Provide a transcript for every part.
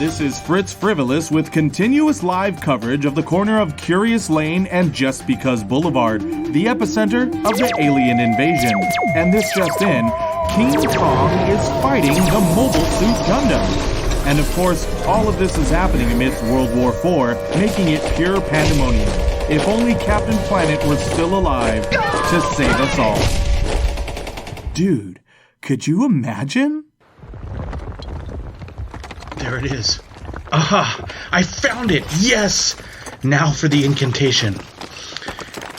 This is Fritz Frivolous with continuous live coverage of the corner of Curious Lane and Just Because Boulevard, the epicenter of the alien invasion. And this just in, King Kong is fighting the Mobile Suit Gundam. And of course, all of this is happening amidst World War IV, making it pure pandemonium. If only Captain Planet were still alive to save us all. Dude, could you imagine? There it is. Aha! I found it! Yes! Now for the incantation.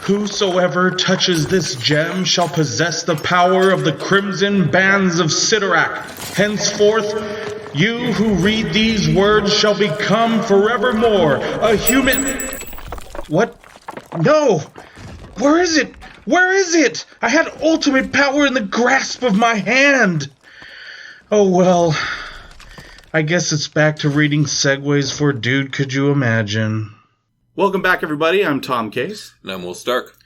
Whosoever touches this gem shall possess the power of the crimson bands of Sidorak. Henceforth, you who read these words shall become forevermore a human... What? No! Where is it? Where is it? I had ultimate power in the grasp of my hand! Oh well... I guess it's back to reading segues for Dude Could You Imagine. Welcome back, everybody. I'm Tom Case. And I'm Will Stark.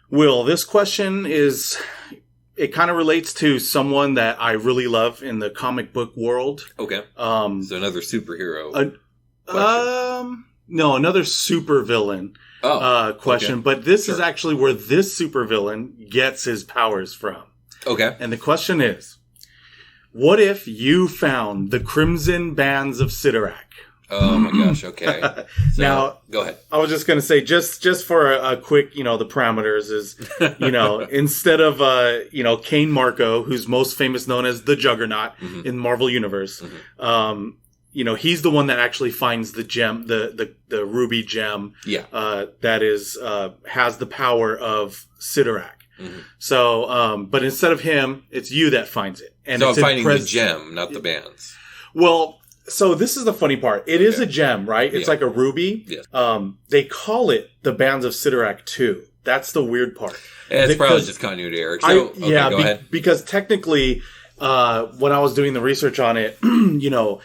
Will, this question is... It kind of relates to someone that I really love in the comic book world. Okay. So another superhero question. No, another supervillain question. Okay. But this is actually where this supervillain gets his powers from. Okay. And the question is... What if you found the crimson bands of Sidorak? Oh my gosh, okay. So, now, go ahead. I was just going to say, just for a quick, the parameters is, instead of, Cain Marco, who's most famous known as the Juggernaut in Marvel Universe, he's the one that actually finds the gem, the ruby gem, that is, has the power of Sidorak. Mm-hmm. So, but instead of him, it's you that finds it. And so it's I'm finding the gem, not the bands. Well, so this is the funny part. It is a gem, right? It's like a ruby. Yes. They call it the bands of Sidorak 2. That's the weird part. It's probably just continuity error. So, go ahead. Because technically, when I was doing the research on it, well,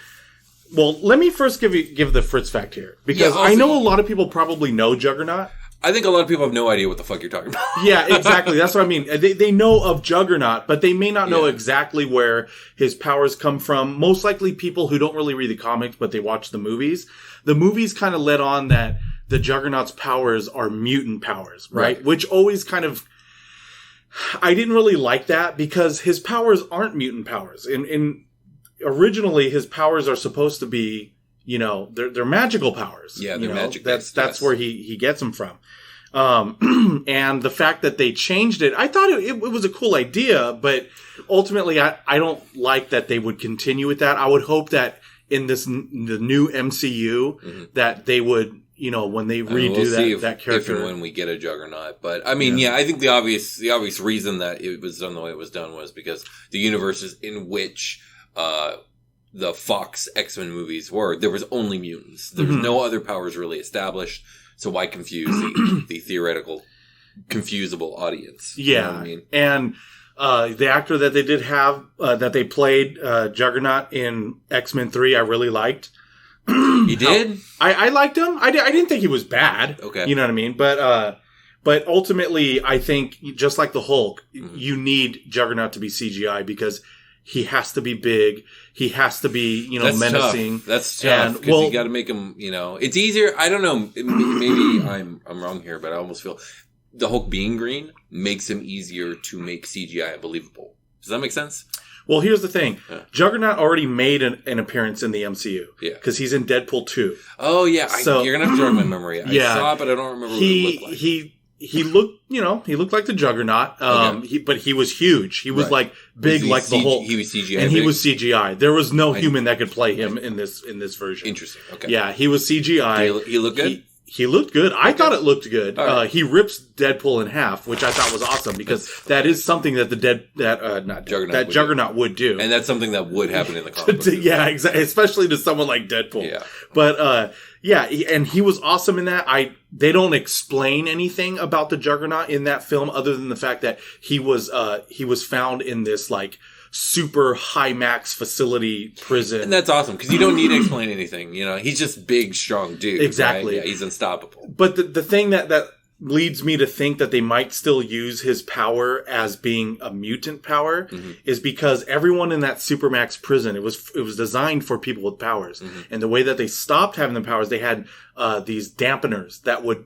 let me first give the Fritz fact here. Because I know a lot of people probably know Juggernaut. I think a lot of people have no idea what the fuck you're talking about. Yeah, exactly. That's what I mean. They know of Juggernaut, but they may not know exactly where his powers come from. Most likely people who don't really read the comics, but they watch the movies. The movies kind of let on that the Juggernaut's powers are mutant powers, right? Which always kind of... I didn't really like that because his powers aren't mutant powers. Originally, his powers are supposed to be... they're magical powers. Yeah, they're magic. That's where he gets them from. And the fact that they changed it, I thought it was a cool idea, but ultimately I don't like that they would continue with that. I would hope that in the new MCU that they would, when they redo that character. If and when we get a Juggernaut. But I mean, I think the obvious reason that it was done the way it was done was because the universes in which, the Fox X-Men movies were, there was only mutants. There was no other powers really established. So why confuse the theoretical, confusable audience? Yeah. You know what I mean? And the actor that they did have, that they played Juggernaut in X-Men 3, I really liked. You did? I liked him. I didn't think he was bad. Okay. You know what I mean? But ultimately, I think, just like the Hulk, you need Juggernaut to be CGI because he has to be big. He has to be, That's menacing. Tough. That's tough because you got to make him. It's easier. I don't know. Maybe I'm wrong here, but I almost feel the Hulk being green makes him easier to make CGI believable. Does that make sense? Well, here's the thing. Juggernaut already made an appearance in the MCU. Yeah, because he's in Deadpool 2. Oh yeah. So you're gonna have to jog my memory. I saw it, but I don't remember what he looked like. He looked like the Juggernaut, but he was huge. He was like big like the Hulk. He was CGI. And he was CGI. There was no human that could play him in this version. Interesting. Okay. Yeah, he was CGI. He looked good? He looked good. I thought it looked good. Right. He rips Deadpool in half, which I thought was awesome because that is something that Juggernaut would do. And that's something that would happen in the comic book. Yeah, exactly. Especially to someone like Deadpool. Yeah. But, and he was awesome in that. They don't explain anything about the Juggernaut in that film other than the fact that he was found in this like super high max facility prison. And that's awesome because you don't need to explain anything. He's just big, strong dude. Exactly. Right? Yeah, he's unstoppable. But the thing that leads me to think that they might still use his power as being a mutant power is because everyone in that Supermax prison, it was designed for people with powers. And the way that they stopped having the powers, they had these dampeners that would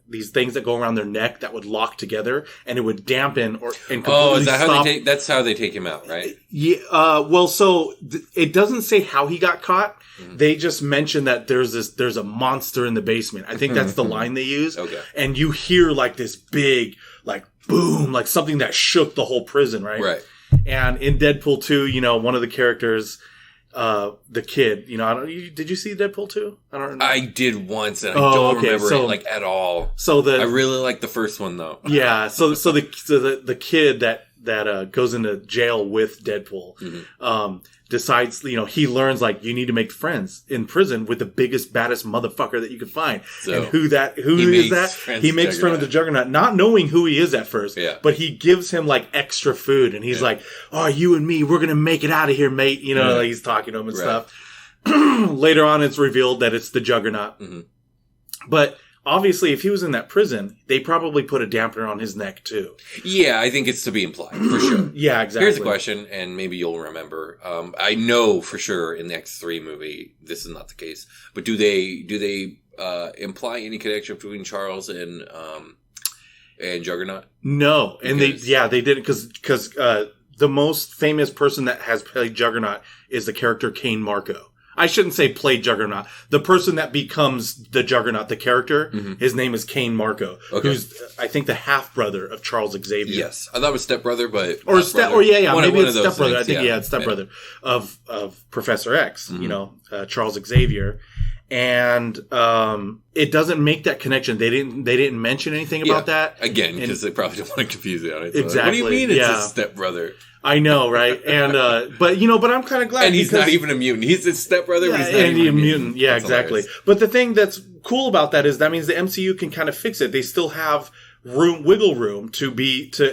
these things that go around their neck that would lock together, and it would dampen and completely is that stop. how they take? That's how they take him out, right? Yeah. Well, so it doesn't say how he got caught. They just mention that there's a monster in the basement. I think that's the line they use. Okay. And you hear like this big, like boom, like something that shook the whole prison, right? Right. And in Deadpool 2, you know, one of the characters, the kid, you know, did you see Deadpool 2? I don't know. I did once, and I don't remember it like at all. So I really like the first one though. Yeah. So the kid that goes into jail with Deadpool, decides, you know, he learns like you need to make friends in prison with the biggest, baddest motherfucker that you can find. So and who is that? He makes friends with the Juggernaut, not knowing who he is at first. Yeah. But he gives him like extra food, and he's like, "Oh, you and me, we're gonna make it out of here, mate." You know, like he's talking to him and stuff. Later on, it's revealed that it's the Juggernaut. But obviously, if he was in that prison, they probably put a dampener on his neck too. Yeah, I think it's to be implied, for sure. Yeah, exactly. Here's a question, and maybe you'll remember. I know for sure in the X3 movie, this is not the case. But do they imply any connection between Charles and Juggernaut? No, and they didn't because the most famous person that has played Juggernaut is the character Kane Marco. I shouldn't say played Juggernaut. The person that becomes the Juggernaut, the character, his name is Kane Marco, who's I think the half brother of Charles Xavier. Yes, I thought it was stepbrother, but maybe it's stepbrother. I think it's stepbrother of Professor X. You know, Charles Xavier, and it doesn't make that connection. They didn't mention anything about that again because they probably don't want to confuse it on it. So exactly. What do you mean it's a stepbrother? I know, right? And but I'm kind of glad. And he's not even a mutant. He's his stepbrother, but he's not even a mutant. Yeah, That's exactly. hilarious. But the thing that's cool about that is that means the MCU can kind of fix it. They still have wiggle room to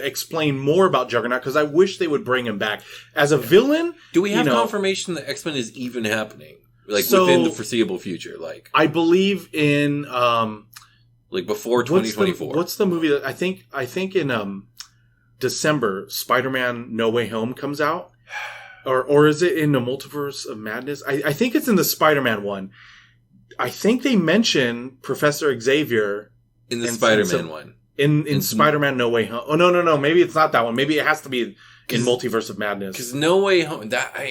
explain more about Juggernaut, because I wish they would bring him back as a villain. Do we have confirmation that X-Men is even happening? Like within the foreseeable future? Like I believe in like before 2024. What's the movie that I think in December, Spider-Man No Way Home comes out? Or is it in the Multiverse of Madness? I think it's in the Spider-Man one. I think they mention Professor Xavier in the Spider-Man one. In Spider-Man No Way Home. Oh, no. Maybe it's not that one. Maybe it has to be in Multiverse of Madness. Because No Way Home,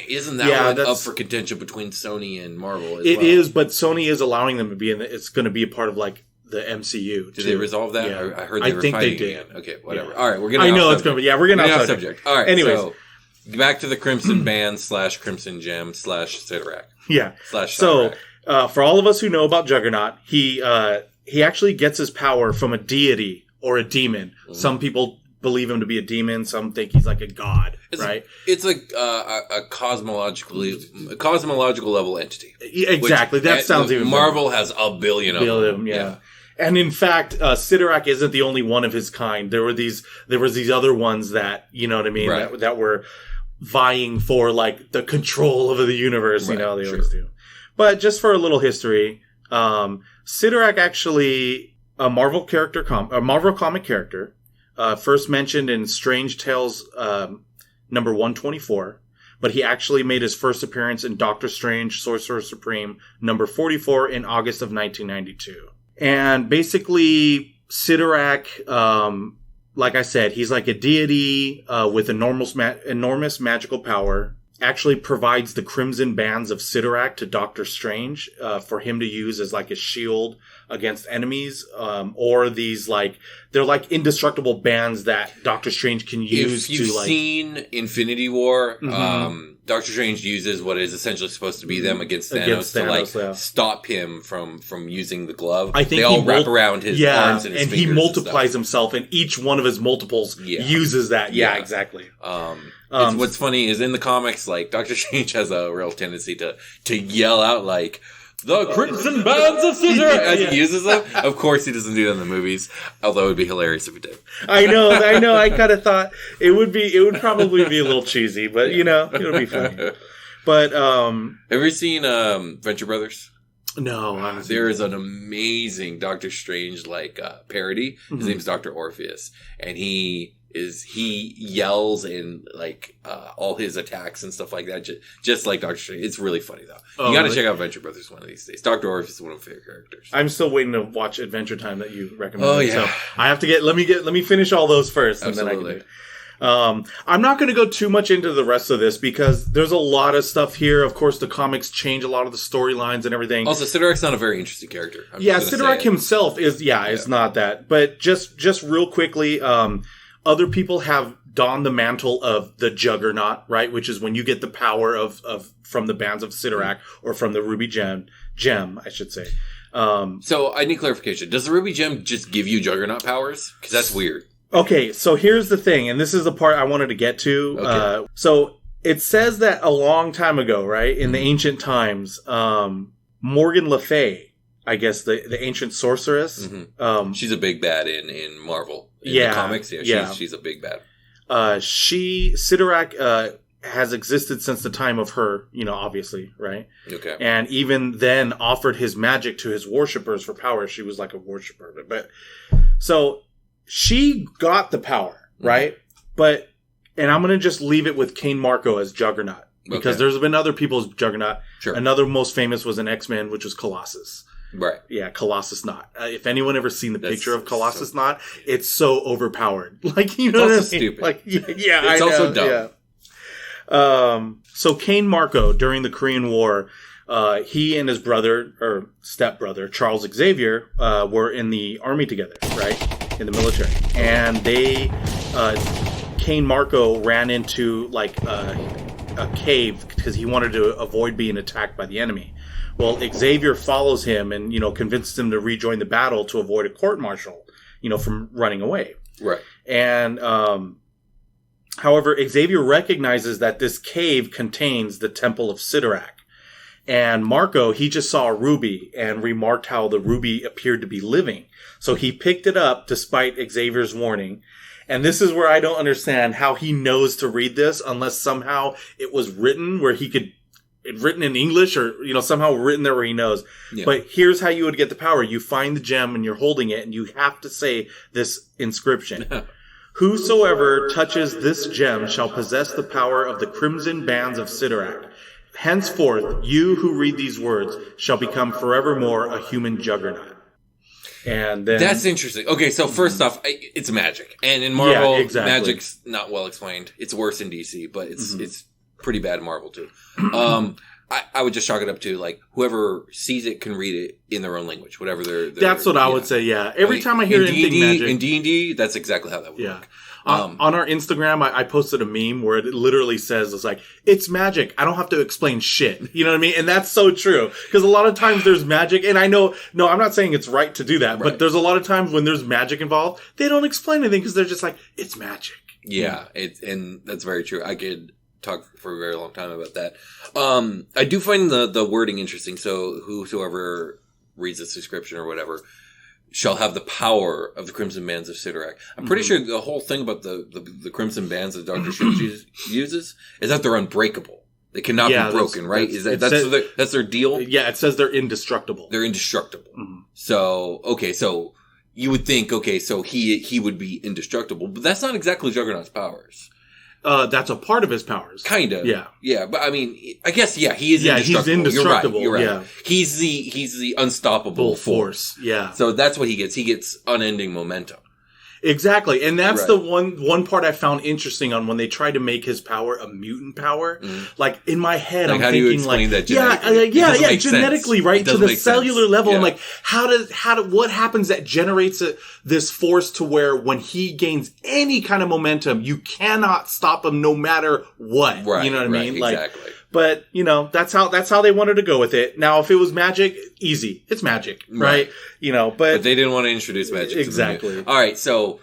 isn't that one up for contention between Sony and Marvel as It is, but Sony is allowing them to be in it. It's going to be a part of like the MCU. Did they resolve that? Yeah. I heard they were fighting again. Okay, whatever. All right, we're getting off subject. We're getting off subject. All right, anyways. So back to the Crimson Band / Crimson Gem / Sidorak. Yeah. So for all of us who know about Juggernaut, he actually gets his power from a deity or a demon. Some people believe him to be a demon. Some think he's like a god, right? It's like a cosmological level entity. Exactly. That sounds even Marvel has a billion of them. Yeah. And in fact, Sidorak isn't the only one of his kind. There was these other ones that, you know what I mean, right. that were vying for like the control of the universe. Right, they always do. But just for a little history, Sidorak actually a Marvel comic character, first mentioned in Strange Tales number 124. But he actually made his first appearance in Doctor Strange, Sorcerer Supreme, number 44 in August of 1992. And basically, Sidorak, like I said, he's like a deity with enormous magical power. Actually provides the crimson bands of Sidorak to Doctor Strange for him to use as like a shield against enemies, or these they're like indestructible bands that Doctor Strange can use. If you've seen Infinity War, Doctor Strange uses what is essentially supposed to be them against Thanos to stop him from using the glove. I think they all wrap around his arms and his fingers. And he multiplies himself, and each one of his multiples uses that. Yeah, exactly. What's funny is in the comics, like Doctor Strange has a real tendency to yell out like the Crimson Bands of Sidorak as he uses them. Of course, he doesn't do that in the movies, although it would be hilarious if he did. I know. I kind of thought it would probably be a little cheesy, but it would be funny. But have you seen Venture Brothers? No, honestly. There is an amazing Doctor Strange parody. His name's Dr. Orpheus, and he yells in all his attacks and stuff like that, just like Doctor Strange. It's really funny though. You got to check out Venture Brothers one of these days. Dr. Orpheus is one of my favorite characters. I'm still waiting to watch Adventure Time that you recommended. Oh yeah, so I have to let me finish all those first, and Absolutely. then I can do it. I'm not going to go too much into the rest of this because there's a lot of stuff here. Of course, the comics change a lot of the storylines and everything. Also, Sidorak's not a very interesting character. Sidorak himself is not that. But just real quickly, other people have donned the mantle of the Juggernaut, right? Which is when you get the power of from the bands of Sidorak or from the Ruby Gem, I should say. So I need clarification. Does the Ruby Gem just give you Juggernaut powers? Because that's weird. Okay, so here's the thing, and this is the part I wanted to get to. Okay. So it says that a long time ago, right, in the ancient times, Morgan Le Fay, I guess the ancient sorceress. She's a big bad in Marvel. In the comics, she's a big bad. Sidorak has existed since the time of her, obviously, right? Okay. And even then offered his magic to his worshippers for power. She was like a worshipper. But so she got the power, right? And I'm going to just leave it with Kane Marco as Juggernaut. Because there's been other people as Juggernaut. Sure. Another most famous was an X-Men, which was Colossus. Right. Yeah, Colossus Knot. If anyone ever seen the picture of Colossus Knot, it's so overpowered. You know what I mean? Stupid. It's also dumb. Yeah. So Kane Marco, during the Korean War, he and his brother, or stepbrother, Charles Xavier, were in the army together, right? In the military. And they, Kane Marco ran into a cave because he wanted to avoid being attacked by the enemy. Well, Xavier follows him and, convinces him to rejoin the battle to avoid a court-martial, from running away. Right. And, however, Xavier recognizes that this cave contains the Temple of Sidorak. And Marco, he just saw a ruby and remarked how the ruby appeared to be living. So he picked it up despite Xavier's warning. And this is where I don't understand how he knows to read this unless somehow it was written where he could, written in English or, somehow written there where he knows. Yeah. But here's how you would get the power. You find the gem and you're holding it and you have to say this inscription. Whosoever touches this gem shall possess the power of the crimson bands of Sidorak. Henceforth, you who read these words shall become forevermore a human juggernaut. And then that's interesting. Okay, so first off, it's magic, and in Marvel, magic's not well explained. It's worse in DC, but it's pretty bad in Marvel too. I would just chalk it up to whoever sees it can read it in their own language, whatever their that's what I would say. Yeah, every time I hear anything magic in D&D, that's exactly how that would work. On our Instagram, I posted a meme where it literally says, it's magic. I don't have to explain shit. You know what I mean? And that's so true. Because a lot of times there's magic, and I know, no, I'm not saying it's right to do that, but there's a lot of times when there's magic involved, they don't explain anything because they're just it's magic. Yeah, and that's very true. I could talk for a very long time about that. I do find the wording interesting. So whosoever reads this description or whatever shall have the power of the Crimson Bands of Sidorak. I'm pretty sure the whole thing about the Crimson Bands that Dr. Strange uses is that they're unbreakable. They cannot be broken, right? That's their deal? Yeah, it says they're indestructible. They're indestructible. Mm-hmm. So you would think, so he would be indestructible, but that's not exactly Juggernaut's powers. That's a part of his powers. Kind of. Yeah. Yeah, but I mean, I guess, he is indestructible. He's indestructible. You're right. Yeah. He's the unstoppable force. Yeah. So that's what he gets. He gets unending momentum. Exactly. And that's the one part I found interesting on when they tried to make his power a mutant power. Mm. In my head, I'm how thinking do you explain that genetically? Genetically, right? To the cellular level. Yeah. I'm what happens that generates this force to where when he gains any kind of momentum, you cannot stop him no matter what. Right. You know what I mean? Exactly. But, that's how they wanted to go with it. Now, if it was magic, easy. It's magic, right? But they didn't want to introduce magic. Exactly. All right, so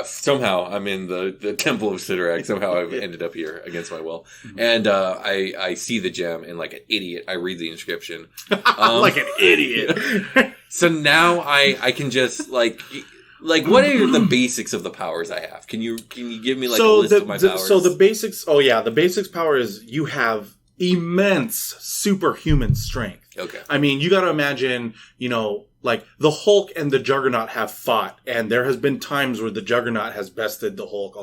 somehow I'm in the Temple of Sidorak. Somehow I've ended up here against my will. And I see the gem and like an idiot, I read the inscription. Like an idiot. So now I can just what are the basics of the powers I have? Can you give me a list of my powers? So the basics, the basics power is you have immense superhuman strength. Okay. I mean, you got to imagine, like the Hulk and the Juggernaut have fought, and there has been times where the Juggernaut has bested the Hulk.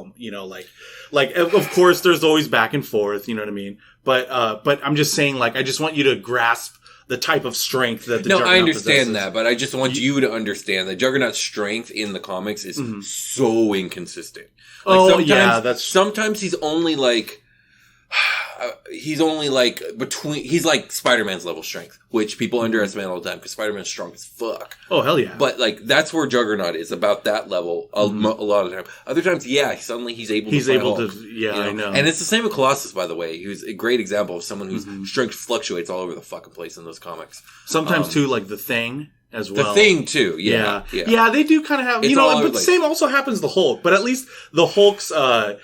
Like of course, there's always back and forth. You know what I mean? But I'm just saying, like, I just want you to grasp the type of strength that the Juggernaut I understand possesses. that, but I just want you to understand that Juggernaut's strength in the comics is so inconsistent. Like sometimes he's only like. He's like Spider-Man's level strength, which people underestimate all the time because Spider-Man's strong as fuck. Oh, hell yeah. But like, that's where Juggernaut is, about that level a lot of the time. Other times, suddenly he's able to fight Hulk, I know. And it's the same with Colossus, by the way. He was a great example of someone whose strength fluctuates all over the fucking place in those comics. Sometimes too, like the Thing as well. The Thing too, yeah. They do kind of have, but the same also happens to the Hulk, but at least the Hulk's, the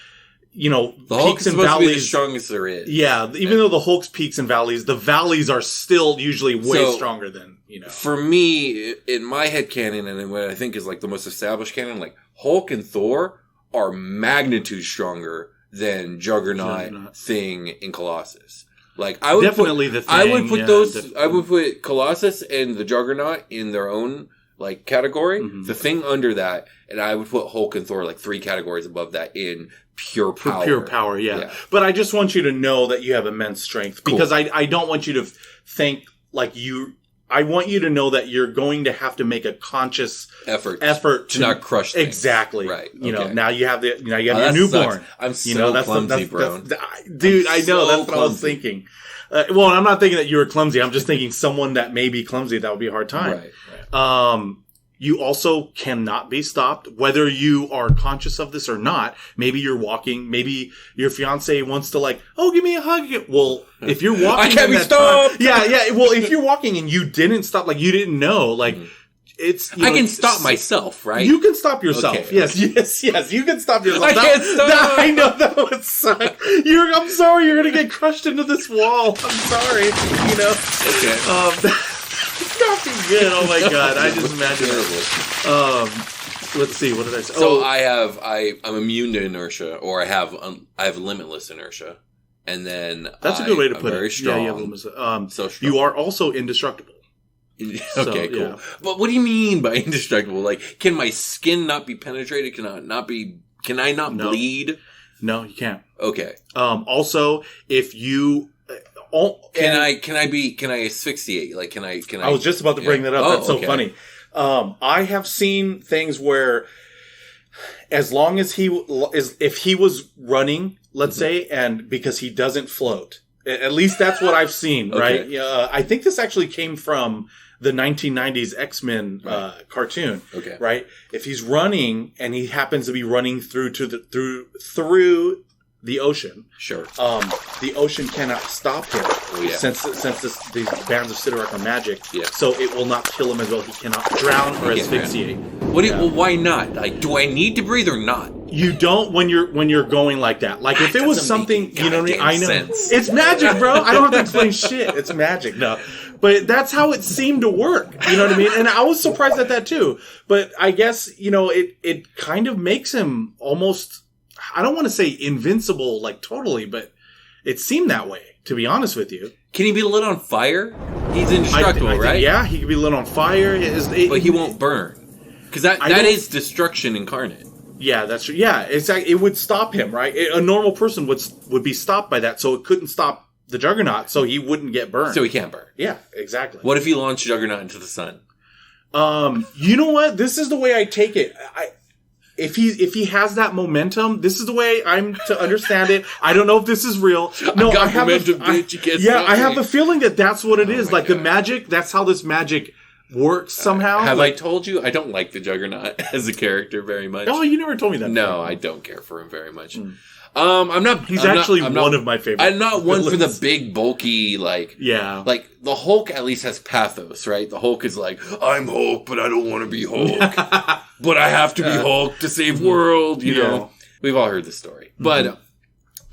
Hulk is supposed to be the strongest there is. Yeah, even though the Hulk's peaks and valleys, the valleys are still usually way stronger than, For me, in my head canon, and what I think is like the most established canon, like Hulk and Thor are magnitude stronger than Juggernaut, Thing, and Colossus. Like I would definitely the Thing. I would put I would put Colossus and the Juggernaut in their own like category. The Thing under that, and I would put Hulk and Thor like 3 categories above that in pure power. Pure power, yeah. But I just want you to know that you have immense strength because I don't want you to think like you. I want you to know that you're going to have to make a conscious effort to not crush things. Exactly. Right. Now you have your newborn. Sucks. I'm so clumsy, bro. Dude, I know. That's what I was thinking. Well, I'm not thinking that you were clumsy. I'm just thinking someone that may be clumsy, that would be a hard time. Right. You also cannot be stopped, whether you are conscious of this or not. Maybe you're walking. Maybe your fiance wants to give me a hug. Well, if you're walking, I can't be stopped. Well, if you're walking and you didn't stop, you didn't know, it's. I can stop myself, right? You can stop yourself. Okay. Yes. You can stop yourself. I can't stop. I know that would suck. I'm sorry. You're gonna get crushed into this wall. I'm sorry. Okay. Not be good. Oh my god! I just imagine it. Let's see. What did I say? So I'm immune to inertia, or I have limitless inertia, and then that's a good way to put it. Very strong. Yeah, you have limitless. So strong. You are also indestructible. Okay, cool. Yeah. But what do you mean by indestructible? Like, can my skin not be penetrated? Can I not bleed? No, you can't. Okay. Also, if you. Can I asphyxiate? Like, can I? I was just about to bring that up. That's so funny. I have seen things where, as long as if he was running, let's say, and because he doesn't float, at least that's what I've seen, right? Yeah, I think this actually came from the 1990s X-Men cartoon, right? If he's running and he happens to be running through the ocean. Sure. The ocean cannot stop him since these bands of Sidorak are magic. Yeah. So it will not kill him as well. He cannot drown or asphyxiate. Well, why not? Like, do I need to breathe or not? You don't when you're going like that. Like if it was something, you know what I mean? I know. Sense. It's magic, bro. I don't have to explain shit. It's magic. No. But that's how it seemed to work. You know what I mean? And I was surprised at that too. But I guess, it kind of makes him almost, I don't want to say invincible, totally, but it seemed that way, to be honest with you. Can he be lit on fire? He's indestructible, right? Yeah, he can be lit on fire. But he won't burn. Because that is destruction incarnate. Yeah, that's true. Yeah, it would stop him, right? A normal person would be stopped by that, so it couldn't stop the Juggernaut, so he wouldn't get burned. So he can't burn. Yeah, exactly. What if he launched Juggernaut into the sun? You know what? This is the way I take it. If he has that momentum, this is the way I'm to understand it. I don't know if this is real. No, I have the feeling that that's what it is. Like God. The magic. That's how this magic works somehow. Have I told you I don't like the Juggernaut as a character very much? Oh, you never told me that. No, I don't care for him very much. I'm not. He's actually one of my favorites. I'm not one for the big, bulky, like the Hulk. At least has pathos, right? The Hulk is like, I'm Hulk, but I don't want to be Hulk, but I have to be Hulk to save world. You know, we've all heard the story, but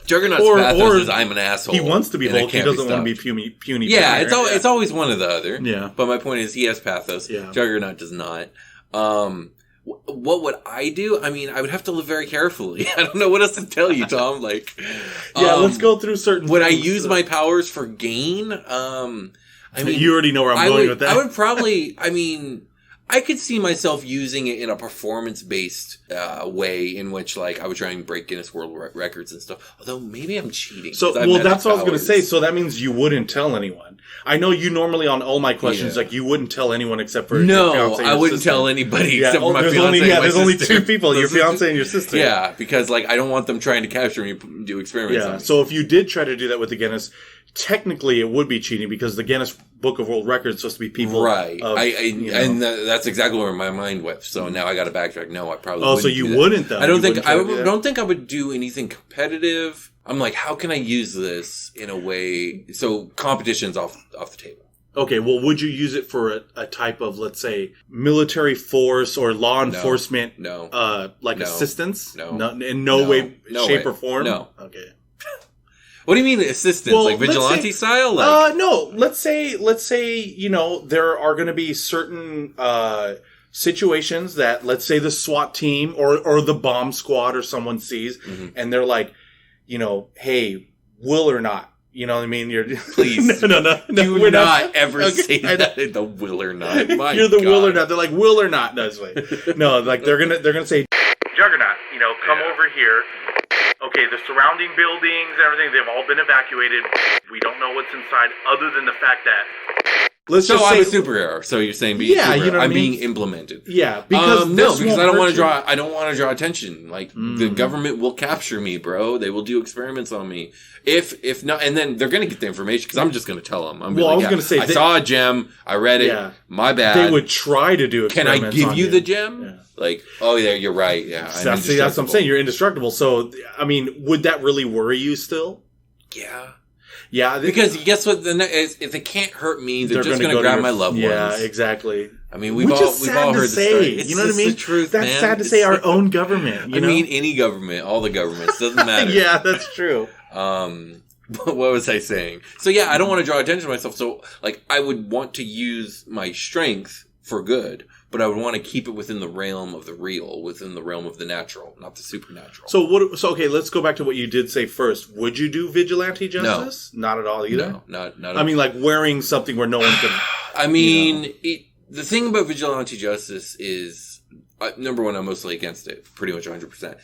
Juggernaut's pathos is I'm an asshole. He wants to be Hulk. He doesn't want to be puny. Yeah, it's always one or the other. Yeah, but my point is, he has pathos. Yeah. Juggernaut does not. what would I do? I mean, I would have to live very carefully. I don't know what else to tell you, Tom. Like, let's go through certain would things. I use my powers for gain? I mean, you already know where I'm going with that. I would probably, I mean, I could see myself using it in a performance-based way in which, like, I would try and break Guinness World Records and stuff. Although, maybe I'm cheating. So, well, that's what I was going to say. So that means you wouldn't tell anyone. I know you normally, on all my questions, like, you wouldn't tell anyone except for your fiancé and I wouldn't sister. tell anybody except for my fiancé and my there's sister. only two people, your fiancé and your sister. Yeah, because, like, I don't want them trying to capture me and do experiments on me. So if you did try to do that with the Guinness, technically it would be cheating because the Guinness Book of World Records is supposed to be people. Right. And that's exactly where my mind went. So now I got to backtrack. No, I probably wouldn't. Oh, so you wouldn't, though? I don't think I would do anything competitive. I'm like, how can I use this in a way? So competition's off the table. Okay, well, would you use it for a type of, let's say, military force or law enforcement? No. Assistance? No. In no way, shape, or form? No. Okay. What do you mean assistance? Well, like vigilante style? Like, no. Let's say, there are going to be certain situations that, let's say, the SWAT team or the bomb squad or someone sees, and they're like, hey, will or not? You know what I mean? Please. No. Do not ever say that in the will or not. My You're the God. will or not. They're like, will or not. No, like they're gonna say, Juggernaut, come over here. Okay, the surrounding buildings and everything, they've all been evacuated. We don't know what's inside other than the fact that... I'm a superhero. So you're saying being a superhero. I'm being implemented. Yeah, because because I don't want to draw attention. Like the government will capture me, bro. They will do experiments on me. If not, and then they're going to get the information because I'm just going to tell them. I was going to say I saw a gem. I read it. Yeah, my bad. They would try to do experiments. Can I give you the gem? Yeah. Like, oh yeah, you're right. Yeah, that's what I'm saying. You're indestructible. So, I mean, would that really worry you still? Yeah. Yeah, because guess what? If they can't hurt me, they're just going to grab my loved ones. Yeah, exactly. I mean, we've all heard the story. You know what I mean? The truth, that's man. sad to say. Our own government. I mean, any government, all the governments, doesn't matter. Yeah, that's true. What was I saying? So yeah, I don't want to draw attention to myself. So like, I would want to use my strength for good, but I would want to keep it within the realm of the real, within the realm of the natural, not the supernatural. So okay, let's go back to what you did say first. Would you do vigilante justice? No. Not at all either? No, not at all. I mean, like wearing something where no one can... I mean, the thing about vigilante justice is, number one, I'm mostly against it, pretty much 100%.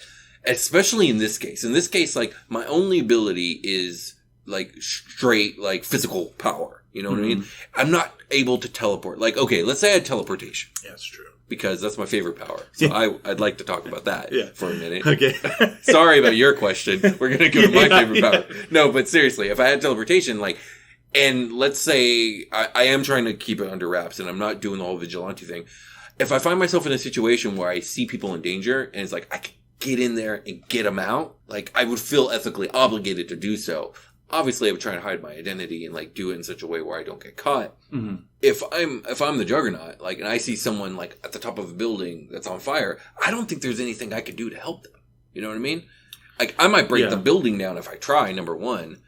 Especially in this case. In this case, like, my only ability is, like, straight, like, physical power. You know what I mean? I'm not able to teleport. Like, okay, let's say I had teleportation. Yeah, that's true. Because that's my favorite power. So I'd like to talk about that for a minute. Okay. Sorry about your question. We're going to go to my favorite power. No, but seriously, if I had teleportation, like, and let's say I am trying to keep it under wraps and I'm not doing the whole vigilante thing. If I find myself in a situation where I see people in danger and it's like, I can get in there and get them out, like, I would feel ethically obligated to do so. Obviously, I would try to hide my identity and like do it in such a way where I don't get caught. Mm-hmm. If I'm the Juggernaut, like, and I see someone like at the top of a building that's on fire, I don't think there's anything I could do to help them. You know what I mean? Like, I might break the building down if I try. Number one,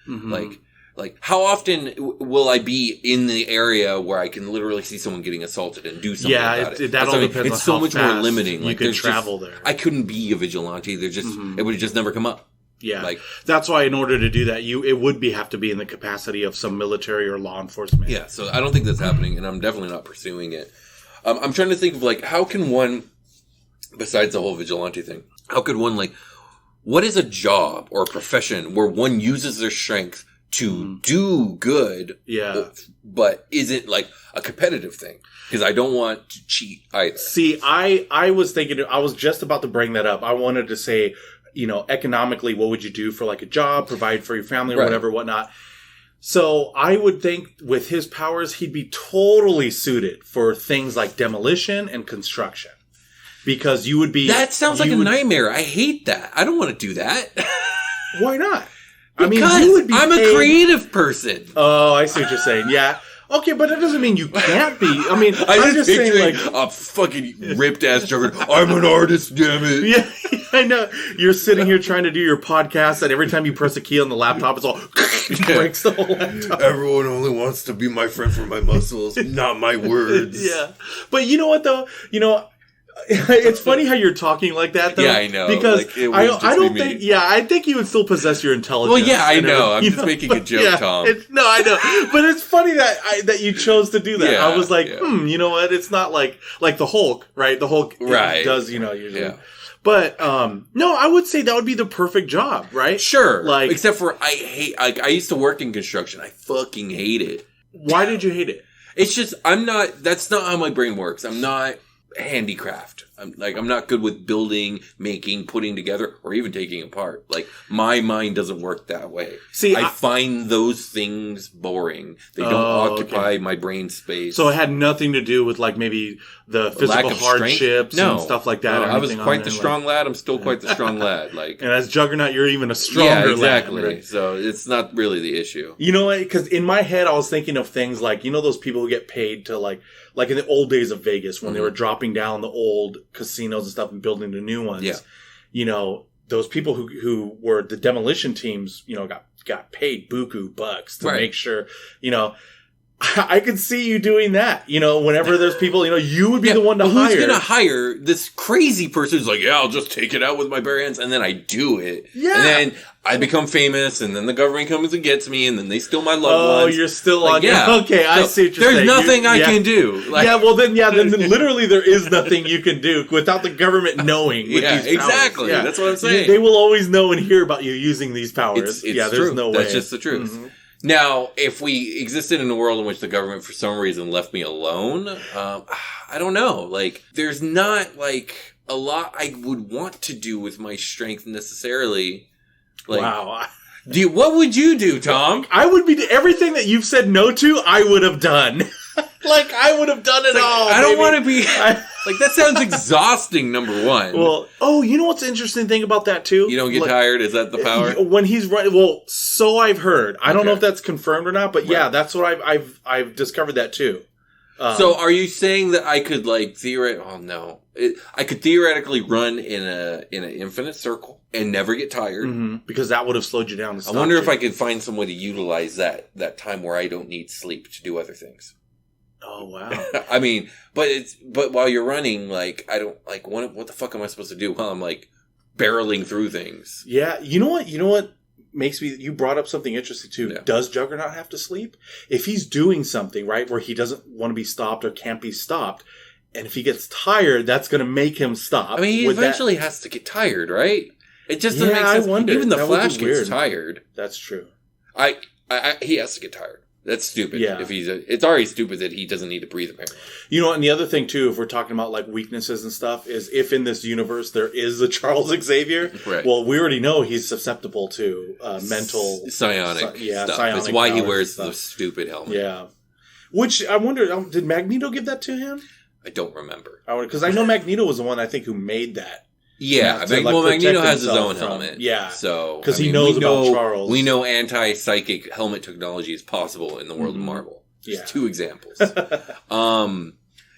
like how often will I be in the area where I can literally see someone getting assaulted and do something about it? That all depends on it's so much more limiting. You can travel there. I couldn't be a vigilante. It would have just never come up. Yeah, like, that's why in order to do that, it would have to be in the capacity of some military or law enforcement. Yeah, so I don't think that's happening, and I'm definitely not pursuing it. I'm trying to think of, like, how can one, besides the whole vigilante thing, how could one, like, what is a job or a profession where one uses their strength to do good, but isn't, like, a competitive thing? Because I don't want to cheat either. See, I was thinking, I was just about to bring that up. I wanted to say, economically, what would you do for like a job, provide for your family or whatever, whatnot. So I would think with his powers, he'd be totally suited for things like demolition and construction. Because you would be... That sounds like a nightmare. I hate that. I don't want to do that. Why not? Because you would be I'm a creative person. Oh, I see what you're saying. Yeah. Okay, but that doesn't mean you can't be. I mean, I'm just saying, like, a fucking ripped ass Juggernaut. I'm an artist, damn it. Yeah, I know. You're sitting here trying to do your podcast, and every time you press a key on the laptop, it's all breaks the whole laptop. Everyone only wants to be my friend for my muscles, not my words. Yeah, but you know what though? It's funny how you're talking like that, though. Yeah, I know. Because like, I don't think... Yeah, I think you would still possess your intelligence. Well, yeah, I know. I'm just making a joke, Tom. No, I know. But it's funny that you chose to do that. Yeah, I was like, you know what? It's not like the Hulk, right? The Hulk does, usually. Yeah. But, no, I would say that would be the perfect job, right? Sure. Like, except for I used to work in construction. I fucking hate it. Why did you hate it? It's just, that's not how my brain works. I'm not handicraft. I'm not good with building, making, putting together, or even taking apart. Like, my mind doesn't work that way. See, I find those things boring. They don't occupy my brain space. So it had nothing to do with, like, maybe the physical hardships and stuff like that. No, I was quite the strong lad. I'm still quite the strong lad. Like, and as Juggernaut, you're even a stronger exactly. lad. Right? So it's not really the issue. You know what? Because in my head, I was thinking of things like, those people who get paid to, like in the old days of Vegas, when they were dropping down the old casinos and stuff and building the new ones. Yeah. Those people who were the demolition teams, got paid buku bucks to make sure, I could see you doing that. Whenever there's people, you would be the one to hire. Who's going to hire this crazy person who's like, I'll just take it out with my bare hands, and then I do it. Yeah. And then I become famous, and then the government comes and gets me, and then they steal my loved ones. Oh, you're still on. Okay, I see what you're saying. There's nothing I can do. Like, then literally there is nothing you can do without the government knowing. With these exactly. Yeah. That's what I'm saying. They will always know and hear about you using these powers. There's true. No way. That's just the truth. Mm-hmm. Now, if we existed in a world in which the government, for some reason, left me alone, I don't know. Like, there's not, like, a lot I would want to do with my strength necessarily. Like, wow. What would you do, Tom? I would be everything that you've said no to. I would have done. Like, I would have done it all. I don't want to be like, that sounds exhausting. Number one. Well, you know what's the interesting thing about that too? You don't get tired. Is that the power? When he's running. Well, so I've heard. I don't know if that's confirmed or not, but that's what I've discovered that too. So are you saying that I could I could theoretically run in an infinite circle and never get tired? Because that would have slowed you down. I wonder if I could find some way to utilize that time where I don't need sleep to do other things. Oh wow! I mean, but while you're running, like, I don't like what the fuck am I supposed to do while I'm like barreling through things? Yeah, you know what makes me. You brought up something interesting too. Yeah. Does Juggernaut have to sleep? If he's doing something right where he doesn't want to be stopped or can't be stopped, and if he gets tired, that's going to make him stop. I mean, he eventually has to get tired, right? It just doesn't make sense. I wonder. Even the Flash gets tired. That's true. He has to get tired. That's stupid. Yeah. It's already stupid that he doesn't need to breathe, apparently. And the other thing, too, if we're talking about, like, weaknesses and stuff, is if in this universe there is a Charles Xavier, right. Well, we already know he's susceptible to mental... Psionic stuff. Psionic That's why he wears the stupid helmet. Yeah. Which, I wonder, did Magneto give that to him? I don't remember. Because I know Magneto was the one, I think, who made that. Yeah, Magneto has his own helmet. Yeah. So, because he knows about Charles. We know anti-psychic helmet technology is possible in the world of Marvel. Just 2 examples.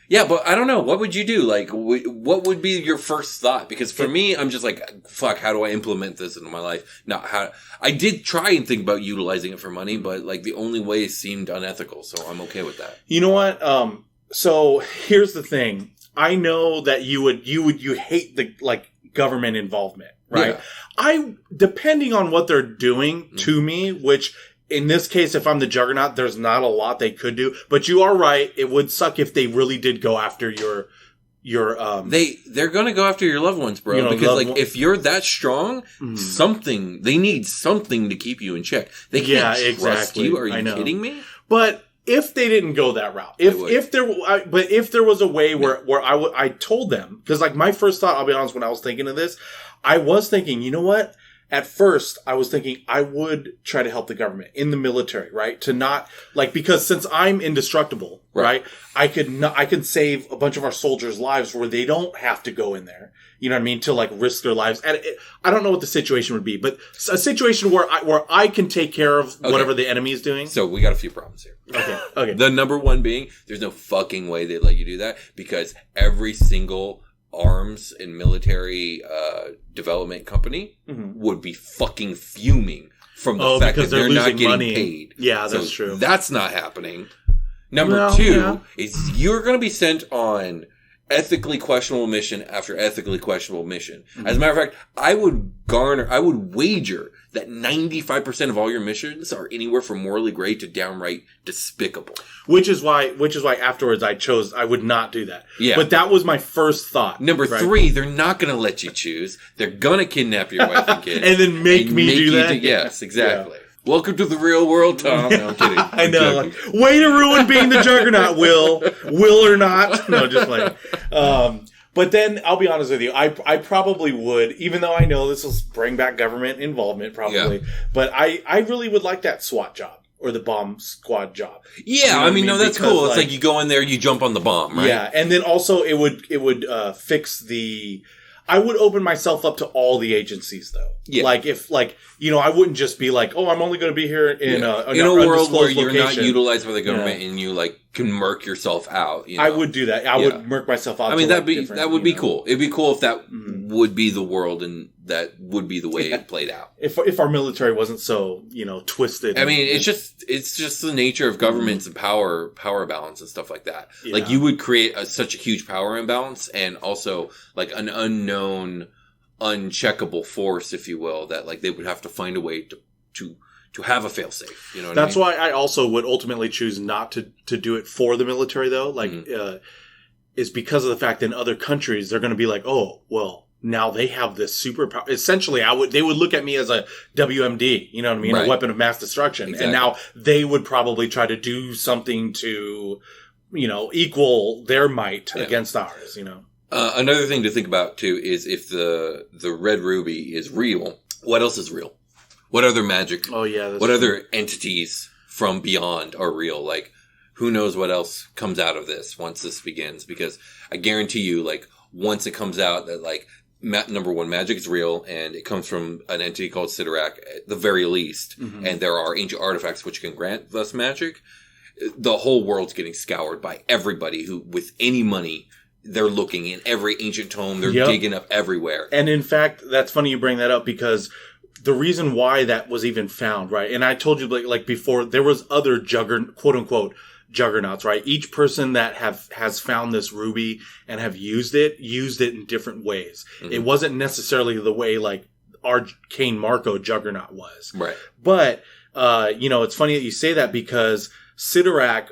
Yeah, but I don't know. What would you do? Like, what would be your first thought? Because for me, I'm just like, fuck, how do I implement this into my life? I did try and think about utilizing it for money, but like the only way seemed unethical, so I'm okay with that. You know what? So here's the thing. I know that you hate the, like, government involvement, right? Yeah. Depending on what they're doing to me, which in this case, if I'm the Juggernaut, there's not a lot they could do, but you are right. It would suck if they really did go after your they're gonna go after your loved ones, bro, because if you're that strong, they need something to keep you in check. They can't trust you. Are you kidding me? But if they didn't go that route, if there was a way where I told them, because like my first thought, I'll be honest, when I was thinking of this, I was thinking, you know what? At first, I was thinking I would try to help the government in the military, right? To not, like, because since I'm indestructible, right? I could save a bunch of our soldiers' lives where they don't have to go in there. You know what I mean? To, like, risk their lives. And I don't know what the situation would be, but a situation where I can take care of whatever the enemy is doing. So we got a few problems here. Okay. The number one being, there's no fucking way they'd let you do that, because every single arms and military development company would be fucking fuming from the fact that they're not getting paid. Yeah, that's true. That's not happening. Number 2 is you're going to be sent on ethically questionable mission after ethically questionable mission. As a matter of fact, I would wager that 95% of all your missions are anywhere from morally gray to downright despicable. Which is why afterwards I would not do that. Yeah. But that was my first thought. Number 3, they're not going to let you choose. They're going to kidnap your wife and kids. And then make me do that? Yes, exactly. Yeah. Welcome to the real world, Tom. No, I'm kidding. I know. Like, way to ruin being the Juggernaut, Will or not. No, just playing. But then, I'll be honest with you, I probably would, even though I know this will bring back government involvement, probably, but I really would like that SWAT job, or the bomb squad job. Yeah, you know I mean, no, that's cool. It's like you go in there, you jump on the bomb, right? Yeah, and then also it would fix the... I would open myself up to all the agencies, though. Yeah. Like, if, like, you know, I wouldn't just be like, oh, I'm only going to be here in a world where you're not utilized by the government and you, like, can murk yourself out. You know? I would do that. I would murk myself out. I mean, that would be cool. It'd be cool if that would be the world and that would be the way it played out. If our military wasn't so, you know, twisted. I mean, it's just the nature of governments and power balance and stuff like that. Yeah. Like, you would create such a huge power imbalance and also, like, an unknown, uncheckable force, if you will, that, like, they would have to find a way to have a failsafe. You know what That's I mean? why I also would ultimately choose not to do it for the military, though. Like, is because of the fact that in other countries, they're going to be like, oh, well, now they have this superpower. Essentially, they would look at me as a WMD, you know what I mean? Right. A weapon of mass destruction. Exactly. And now they would probably try to do something to, you know, equal their might against ours, you know? Another thing to think about, too, is if the red ruby is real, what else is real? What other magic? Oh, yeah. What other entities from beyond are real? Like, who knows what else comes out of this once this begins? Because I guarantee you, like, once it comes out that, like, number one, magic is real, and it comes from an entity called Sidorak, at the very least, and there are ancient artifacts which can grant thus magic, the whole world's getting scoured by everybody who, with any money, they're looking in every ancient tome, they're digging up everywhere. And in fact, that's funny you bring that up, because the reason why that was even found, right? And I told you, like before, there was other quote-unquote juggernauts, right? Each person that has found this ruby and have used it in different ways. It wasn't necessarily the way, like, Arcane Marco Juggernaut was. Right. But, you know, it's funny that you say that, because Sidorak,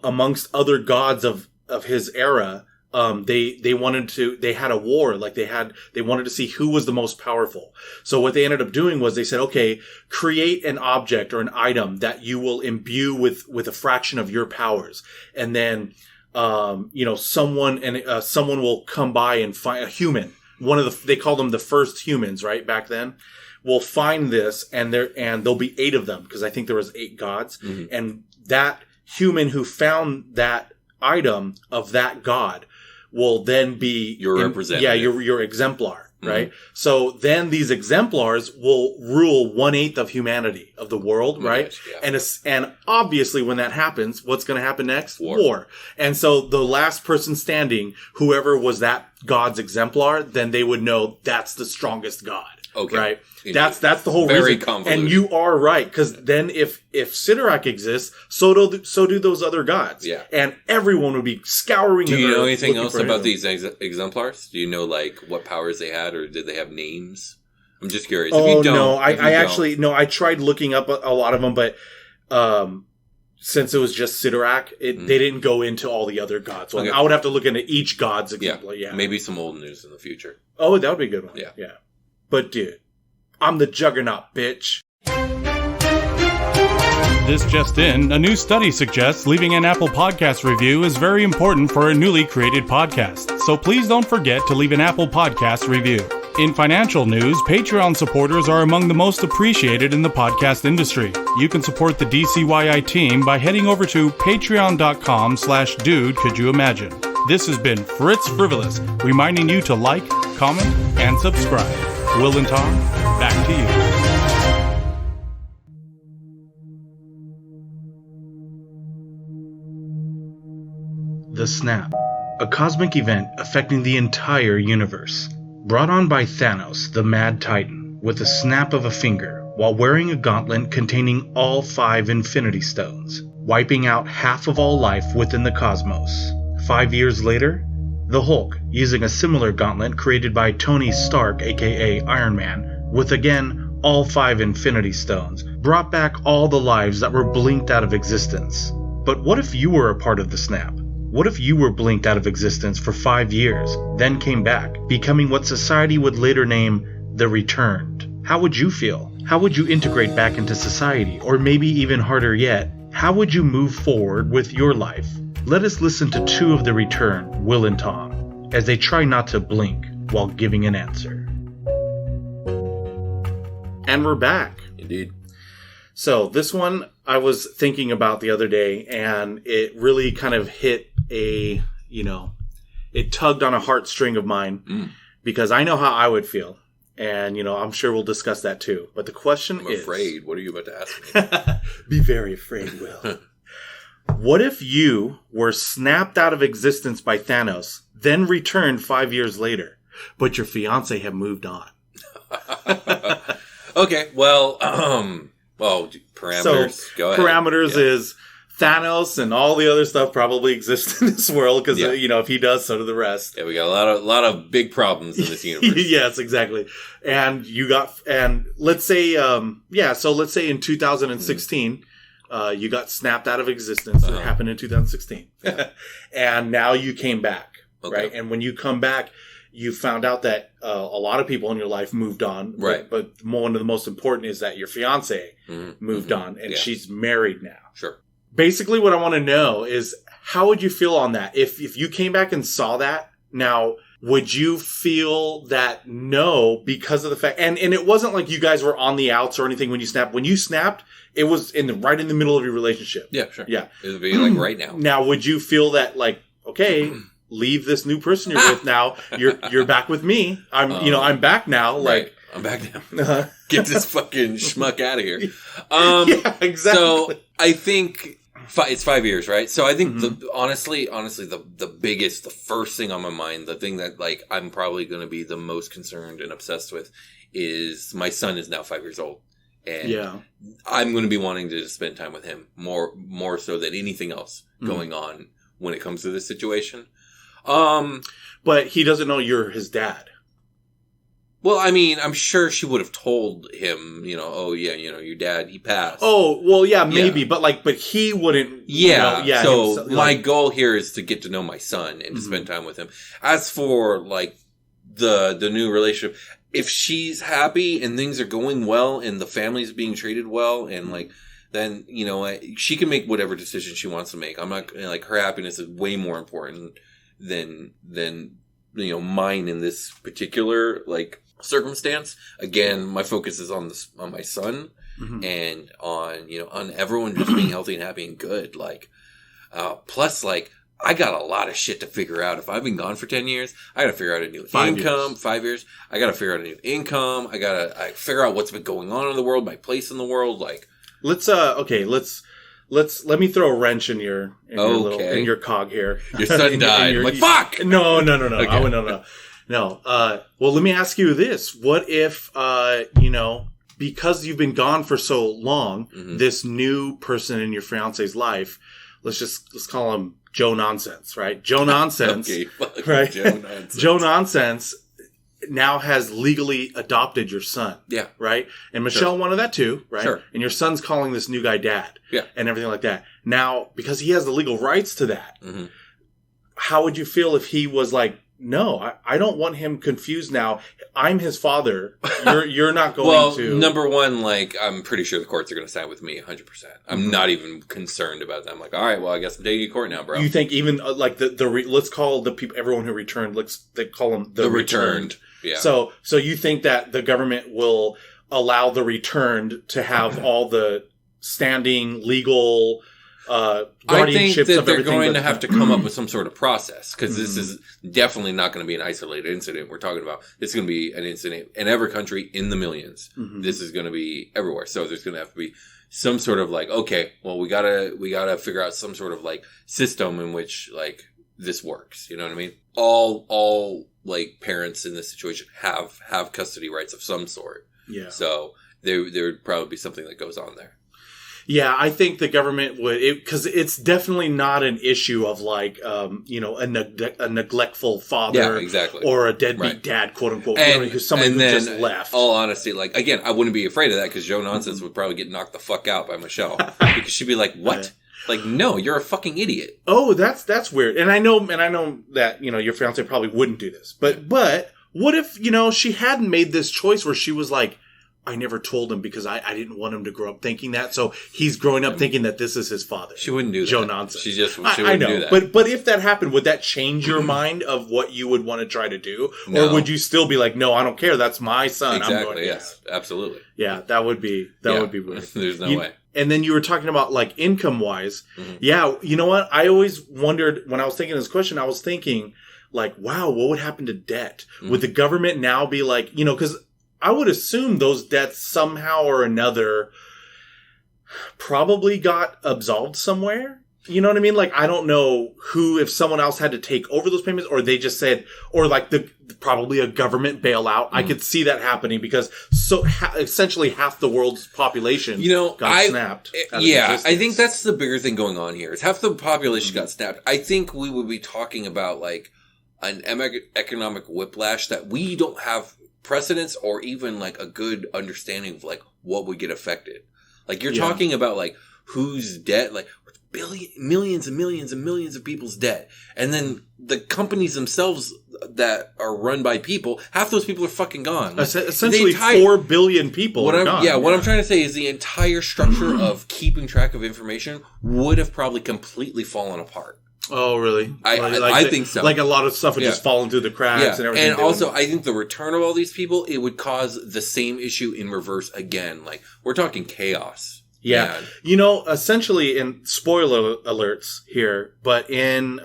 amongst other gods of his era, they had a war, like they wanted to see who was the most powerful. So what they ended up doing was they said, okay, create an object or an item that you will imbue with a fraction of your powers. And then, you know, someone will come by and find a human. They call them the first humans, right? Back then, will find this, and there'll be 8 of them, because I think there was 8 gods. And that human who found that item of that god will then be your representative. Yeah, your exemplar, right? So then these exemplars will rule 1/8 of humanity, of the world, right? Yeah. And obviously when that happens, what's going to happen next? War. And so the last person standing, whoever was that god's exemplar, then they would know that's the strongest god. Okay. Right? That's the whole reason. Very convoluted. And you are right, because then if Sidorak exists, so do those other gods. Yeah. And everyone would be scouring. Do you know anything else about these exemplars? Do you know, like, what powers they had, or did they have names? I'm just curious. Oh, if you don't, no. I tried looking up a lot of them, but since it was just Sidorak, they didn't go into all the other gods. So I would have to look into each god's exemplar. Yeah. Maybe some old news in the future. Oh, that would be a good one. Yeah. But dude, I'm the Juggernaut, bitch. This just in, a new study suggests leaving an Apple Podcast review is very important for a newly created podcast. So please don't forget to leave an Apple Podcast review. In financial news, Patreon supporters are among the most appreciated in the podcast industry. You can support the DCYI team by heading over to patreon.com/dudecouldyouimagine. This has been Fritz Frivolous, reminding you to like, comment, and subscribe. Will and Tom, back to you. The Snap, a cosmic event affecting the entire universe. Brought on by Thanos, the Mad Titan, with a snap of a finger, while wearing a gauntlet containing all 5 Infinity Stones, wiping out half of all life within the cosmos. 5 years later, The Hulk, using a similar gauntlet created by Tony Stark, aka Iron Man, with again all 5 Infinity Stones, brought back all the lives that were blinked out of existence. But what if you were a part of the snap? What if you were blinked out of existence for 5 years, then came back, becoming what society would later name the Returned? How would you feel? How would you integrate back into society? Or maybe even harder yet, how would you move forward with your life? Let us listen to 2 of the Returned, Will and Tom, as they try not to blink while giving an answer. And we're back. Indeed. So this one I was thinking about the other day, and it really kind of hit it tugged on a heartstring of mine, because I know how I would feel. And, I'm sure we'll discuss that too. But the question is... I'm afraid. What are you about to ask me? Be very afraid, Will. What if you were snapped out of existence by Thanos, then returned 5 years later, but your fiancé had moved on? Okay, well, parameters. So, Go ahead. Parameters is Thanos and all the other stuff probably exists in this world because, if he does, so do the rest. Yeah, we got a lot of big problems in this universe. Yes, exactly. And let's say, let's say in 2016, you got snapped out of existence. It happened in 2016. And now you came back, right? And when you come back, you found out that a lot of people in your life moved on. Right. But one of the most important is that your fiance moved on, and she's married now. Sure. Basically, what I want to know is, how would you feel on that? If you came back and saw that, now, would you feel that no, because of the fact, and it wasn't like you guys were on the outs or anything when you snapped. When you snapped, it was right in the middle of your relationship. Yeah, sure. Yeah. It would be like right now. Now, would you feel that like, okay, leave this new person you're with now. You're back with me. I'm back now. Like, right. I'm back now. Get this fucking schmuck out of here. Yeah, exactly. So I think it's 5 years, right? So I think honestly, the first thing on my mind, the thing that like I'm probably going to be the most concerned and obsessed with is my son is now 5 years old. And I'm going to be wanting to just spend time with him more so than anything else going on when it comes to this situation. But he doesn't know you're his dad. Well, I mean, I'm sure she would have told him, your dad, he passed. Oh, well, yeah, maybe, but he wouldn't. Yeah. So my goal here is to get to know my son and to spend time with him. As for like the new relationship, if she's happy and things are going well and the family's being treated well and like, then, she can make whatever decision she wants to make. I'm not like, her happiness is way more important than mine in this particular like circumstance. Again, my focus is on my son and on everyone just being healthy and happy and good. Like, plus like I got a lot of shit to figure out. If I've been gone for 10 years, I got to figure out a new income. 5 years. I got to figure out a new income. I figure out what's been going on in the world, my place in the world. Like, let me throw a wrench in your cog here. Your son died. I'm like, fuck! No. Okay. No. Well, let me ask you this. What if, because you've been gone for so long, this new person in your fiance's life, let's call him Joe Nonsense, right? Joe Nonsense. Okay, right? Joe Nonsense. Joe Nonsense now has legally adopted your son. Yeah. Right? And Michelle wanted that too, right? Sure. And your son's calling this new guy dad. Yeah. And everything like that. Now, because he has the legal rights to that, how would you feel if he was like, no, I don't want him confused now. I'm his father. You're not going to. Well, number one, like, I'm pretty sure the courts are going to side with me 100%. I'm not even concerned about that. I'm like, all right, well, I guess I'm taking you to court now, bro. You think even like let's call the people, everyone who returned, they call them the returned. Yeah. So you think that the government will allow the returned to have all the standing legal guardianships I think that of they're everything? going to have to come up with some sort of process because this is definitely not going to be an isolated incident we're talking about. It's going to be an incident in every country in the millions. This is going to be everywhere. So there's going to have to be some sort of like, okay, well, we gotta figure out some sort of like system in which like this works. You know what I mean? All like parents in this situation have custody rights of some sort. Yeah. So there would probably be something that goes on there. Yeah, I think the government would, because it's definitely not an issue of like, a neglectful father, or a deadbeat dad, quote unquote, because somebody who just left. All honesty, like again, I wouldn't be afraid of that because Joe Nonsense would probably get knocked the fuck out by Michelle because she'd be like, "What? Like, no, you're a fucking idiot." Oh, that's weird. And I know that your fiance probably wouldn't do this, but what if she hadn't made this choice where she was like, I never told him because I didn't want him to grow up thinking that. So he's growing up thinking that this is his father. She wouldn't do that. Joe Nonsense. She wouldn't do that. But if that happened, would that change your mind of what you would want to try to do? No. Or would you still be like, no, I don't care. That's my son. Exactly. I'm going, yes. Absolutely. Yeah, that would be weird. There's no way. And then you were talking about like income wise. Yeah. You know what? I always wondered when I was thinking this question, I was thinking like, wow, what would happen to debt? Would the government now be like, because I would assume those debts somehow or another probably got absolved somewhere. You know what I mean? Like, I don't know if someone else had to take over those payments or they just said, or like probably a government bailout. I could see that happening because essentially half the world's population got snapped. Yeah, I think that's the bigger thing going on here. Is half the population got snapped. I think we would be talking about like an economic whiplash that we don't have precedence or even like a good understanding of like what would get affected. Like you're talking about like whose debt, like millions and millions and millions of people's debt. And then the companies themselves that are run by people, half those people are fucking gone. Essentially 4 billion people are gone. Yeah, what I'm trying to say is the entire structure of keeping track of information would have probably completely fallen apart. Oh, really? I think so. Like a lot of stuff would just fall into the cracks and everything. And also, I think the return of all these people, it would cause the same issue in reverse again. Like, we're talking chaos. Yeah. Essentially, in spoiler alerts here, but in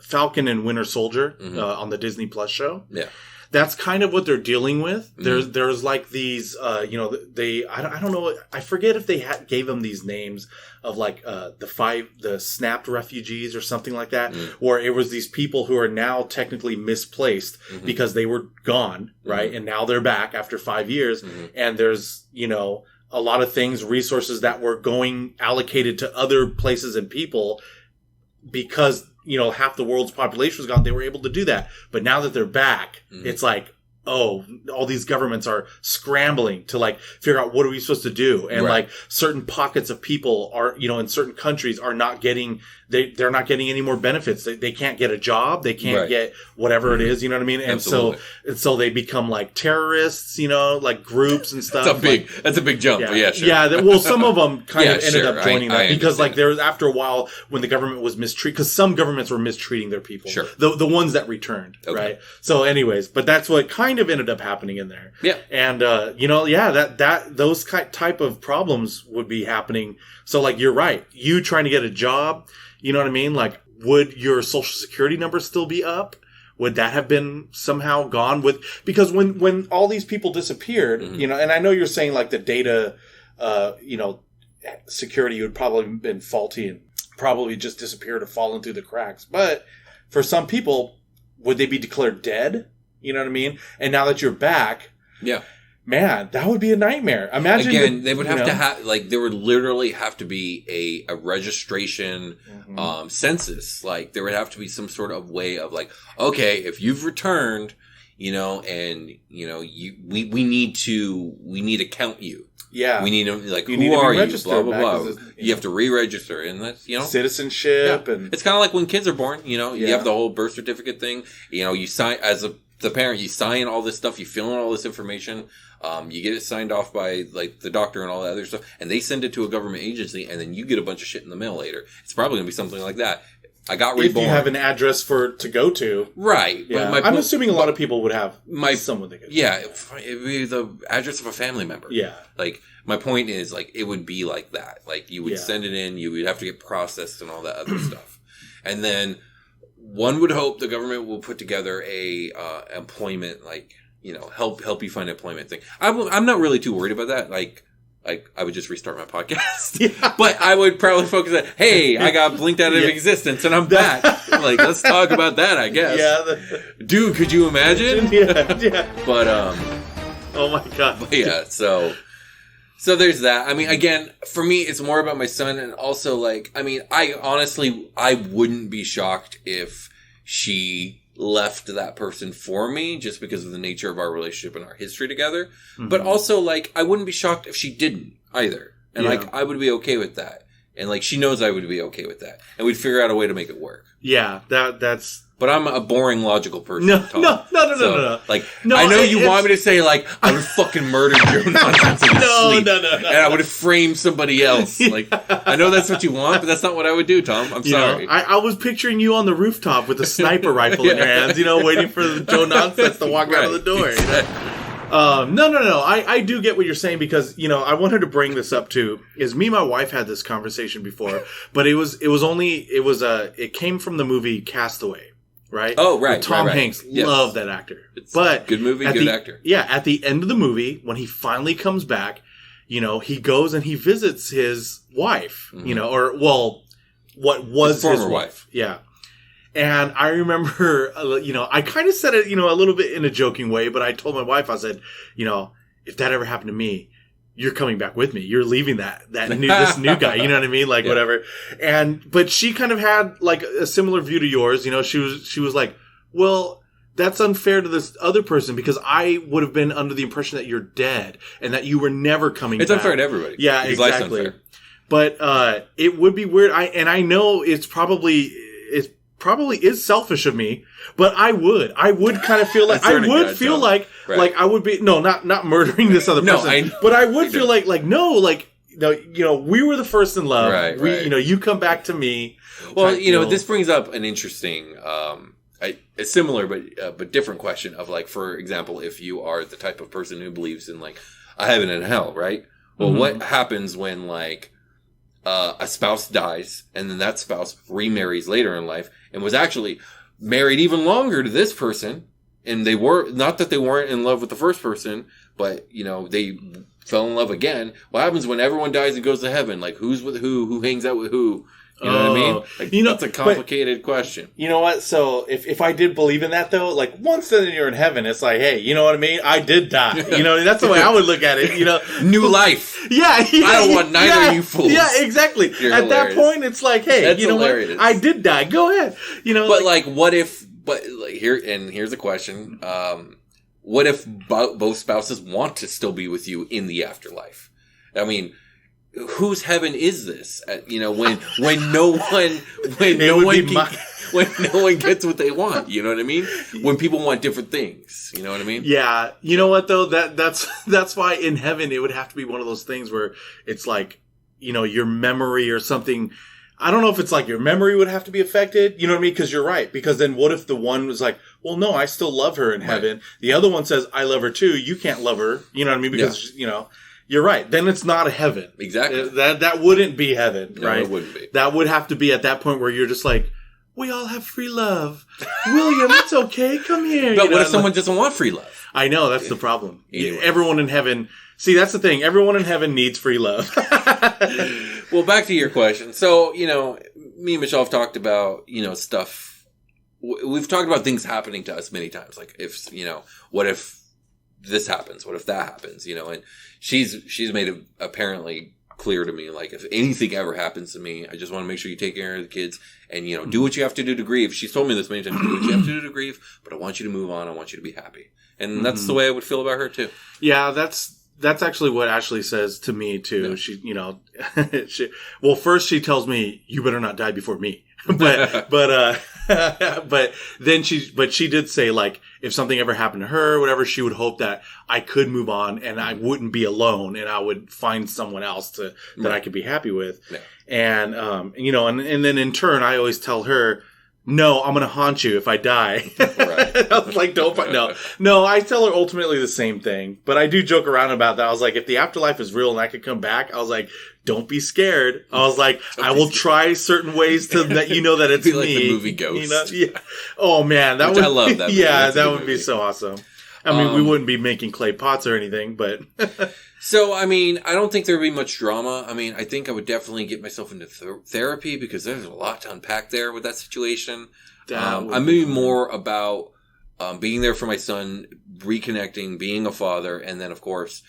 Falcon and Winter Soldier on the Disney Plus show. Yeah. That's kind of what they're dealing with. There's like these, I don't know, I forget if they gave them these names of like the snapped refugees or something like that, where it was these people who are now technically misplaced because they were gone, right? And now they're back after 5 years, and there's, a lot of things, resources that were going allocated to other places and people because half the world's population was gone. They were able to do that. But now that they're back, it's like, oh, all these governments are scrambling to like figure out what are we supposed to do. And like certain pockets of people are, in certain countries are not getting, they're not getting any more benefits. They can't get a job. They can't get whatever it is. You know what I mean? And so they become like terrorists, like groups and stuff. That's a big jump. Yeah. But yeah, sure. Yeah. Well, some of them kind of ended up joining that because like there was after a while when the government was mistreated, because some governments were mistreating their people. Sure. The ones that returned. Okay. Right. So anyways, but that's what kind of ended up happening in there. Yeah. And, those type of problems would be happening. So like, you're right. You trying to get a job, you know what I mean? Like, would your social security number still be up? Would that have been somehow gone because when all these people disappeared, and I know you're saying like the data, security would probably have been faulty and probably just disappeared or fallen through the cracks. But for some people, would they be declared dead? You know what I mean? And now that you're back, man, that would be a nightmare. Imagine again, they would have to have like there would literally have to be a registration census. Like there would have to be some sort of way of like, okay, if you've returned, and we need to count you. Yeah, we need to like who are you? Blah blah blah. You have to re-register, and that's citizenship, and it's kind of like when kids are born. You have the whole birth certificate thing. You sign the parent, you sign all this stuff, you fill in all this information, you get it signed off by like the doctor and all that other stuff, and they send it to a government agency, and then you get a bunch of shit in the mail later. It's probably going to be something like that. I got reborn. If you have an address to go to. Right. Yeah. But I'm assuming a lot of people would have someone they go to. Yeah. It'd be the address of a family member. Yeah. Like, my point is, like, it would be like that. Like, you would send it in, you would have to get processed and all that other stuff. And then one would hope the government will put together a employment, like, help you find employment thing. I'm not really too worried about that. Like, I would just restart my podcast. Yeah. But I would probably focus on, hey, I got blinked out of existence and I'm back. Like, let's talk about that, I guess. Yeah. Dude, could you imagine? Yeah. But, oh my God. But yeah, so So there's that. I mean, again, for me, it's more about my son, and also, like, I mean, I wouldn't be shocked if she left that person for me just because of the nature of our relationship and our history together. Mm-hmm. But also, like, I wouldn't be shocked if she didn't either. And, like, I would be okay with that. And, like, she knows I would be okay with that. And we'd figure out a way to make it work. Yeah, that's... But I'm a boring, logical person. No. Like, I know you want me to say, like, I would fucking murder Joe nonsense in his sleep. No. And I would have framed somebody else. Like, I know that's what you want, but that's not what I would do, Tom. I'm sorry. I was picturing you on the rooftop with a sniper rifle in your hands, waiting for the Joe nonsense to walk out of the door. Exactly. No. I do get what you're saying because, I wanted to bring this up too, is me and my wife had this conversation before, but it came from the movie Castaway. Right? Oh, right. With Tom right. Hanks. Yes. Love that actor. It's but good movie, good actor. Yeah, at the end of the movie, when he finally comes back, he goes and he visits his wife, what was his wife. Yeah. And I remember, I kind of said it, a little bit in a joking way, but I told my wife, I said, if that ever happened to me, you're coming back with me. You're leaving this new guy. You know what I mean? Like, whatever. But she kind of had like a similar view to yours. She was like, well, that's unfair to this other person because I would have been under the impression that you're dead and that you were never coming back. It's unfair to everybody. Yeah, exactly. But, it would be weird. I know it probably is selfish of me, but I would kind of feel like, like I would be, not murdering this other person, but I would feel like, we were the first in love. Right. You come back to me. Well, this brings up an interesting, a similar but different question of, like, for example, if you are the type of person who believes in, like, a heaven and hell, right? Well, what happens when, like, a spouse dies and then that spouse remarries later in life and was actually married even longer to this person, and they were not that they weren't in love with the first person, but they fell in love again. What happens when everyone dies and goes to heaven? Like, who's with who hangs out with who? You know what I mean? Like, that's a complicated question. You know what? So if I did believe in that though, like once then you're in heaven, it's like, hey, you know what I mean? I did die. That's the way I would look at it. New life. Yeah. I don't want neither of you fools. Yeah, exactly. You're at hilarious. that point, it's like, hey, That's you know hilarious. what? I did die. Go ahead. But like, what if? But like, here's a question. What if both spouses want to still be with you in the afterlife? I mean, whose heaven is this? When no one gets what they want. You know what I mean? When people want different things. You know what I mean? Yeah. You know what though? That's why in heaven it would have to be one of those things where it's like, your memory or something. I don't know if it's like your memory would have to be affected. You know what I mean? Because you're right. Because then what if the one was like, well, no, I still love her in heaven. The other one says, I love her too. You can't love her. You know what I mean? Because, you're right. Then it's not a heaven. Exactly. That wouldn't be heaven, right? No, it wouldn't be. That would have to be at that point where you're just like, we all have free love. William, it's okay. Come here. But what if someone doesn't want free love? I know. That's the problem. Anyway. Everyone in heaven. See, that's the thing. Everyone in heaven needs free love. Well, back to your question. So, me and Michelle have talked about, stuff. We've talked about things happening to us many times. Like, if, what if this happens? What if that happens? And she's made it apparently clear to me, like, if anything ever happens to me, I just want to make sure you take care of the kids and, do what you have to do to grieve. She's told me this many times, do what you have to do to grieve, but I want you to move on. I want you to be happy. And that's the way I would feel about her too. Yeah, that's actually what Ashley says to me too. Yeah. Well, first she tells me, you better not die before me. but she did say, like, if something ever happened to her, whatever, she would hope that I could move on and I wouldn't be alone and I would find someone else that I could be happy with. Yeah. And, and then in turn, I always tell her, no, I'm going to haunt you if I die. Right. I was like, no, I tell her ultimately the same thing, but I do joke around about that. I was like, if the afterlife is real and I could come back, I was like, don't be scared. I was like, I will try certain ways to let you know that it's me. Like the movie Ghost. Yeah. Oh man, I love that movie. Yeah, that would be so awesome. I mean, we wouldn't be making clay pots or anything, but. So, I mean, I don't think there would be much drama. I mean, I think I would definitely get myself into therapy because there's a lot to unpack there with that situation. I'm maybe more about being there for my son, reconnecting, being a father, and then, of course,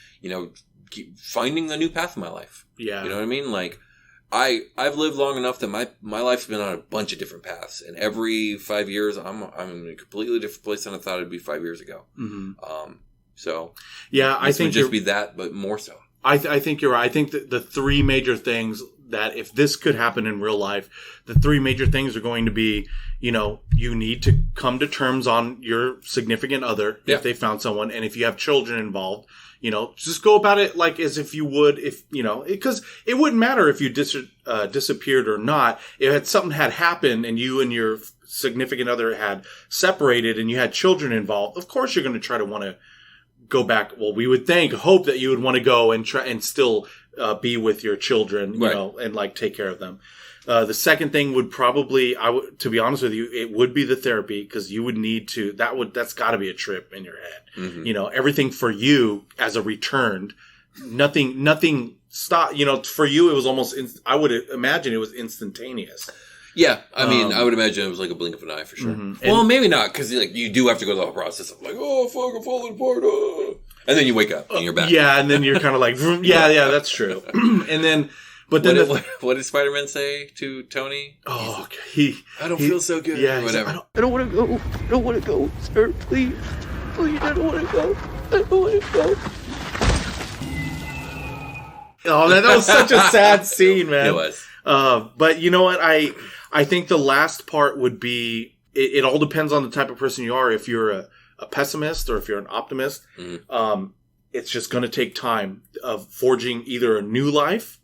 keep finding the new path in my life. Yeah. You know what I mean? Like, I've lived long enough that my life's been on a bunch of different paths, and every 5 years I'm in a completely different place than I thought it'd be 5 years ago. Mm-hmm. So yeah, I think would just be that, but more so. I think you're right. I think that the three major things that if this could happen in real life, the three major things are going to be, you know, you need to come to terms on your significant other if they found someone, and if you have children involved, you know, just go about it like as if you would if, you know, because it wouldn't matter if you disappeared or not. If something had happened and you and your significant other had separated and you had children involved, of course you're going to try to want to go back. Well, we would hope that you would want to go and try and still be with your children, you know, and like take care of them. The second thing would probably, to be honest with you, it would be the therapy, because you would need to, that's got to be a trip in your head. Mm-hmm. You know, everything for you as a returned, nothing stop, you know, for you, it was almost, I would imagine it was instantaneous. Yeah, I mean, I would imagine it was like a blink of an eye for sure. Mm-hmm. Well, maybe not, because like you do have to go through the whole process of like, oh fuck, I'm falling apart, and then you wake up and you're back. Yeah, and then you're kind of like, yeah, that's true. And then, but then what did Spider-Man say to Tony? Oh, I don't feel so good. Yeah, whatever. I don't want to go. I don't want to go, sir. Please, I don't want to go. I don't want to go. Oh man, that was such a sad scene, man. It was. But you know what? I think the last part would be, it all depends on the type of person you are. If you're a pessimist or if you're an optimist, it's just going to take time of forging either a new life,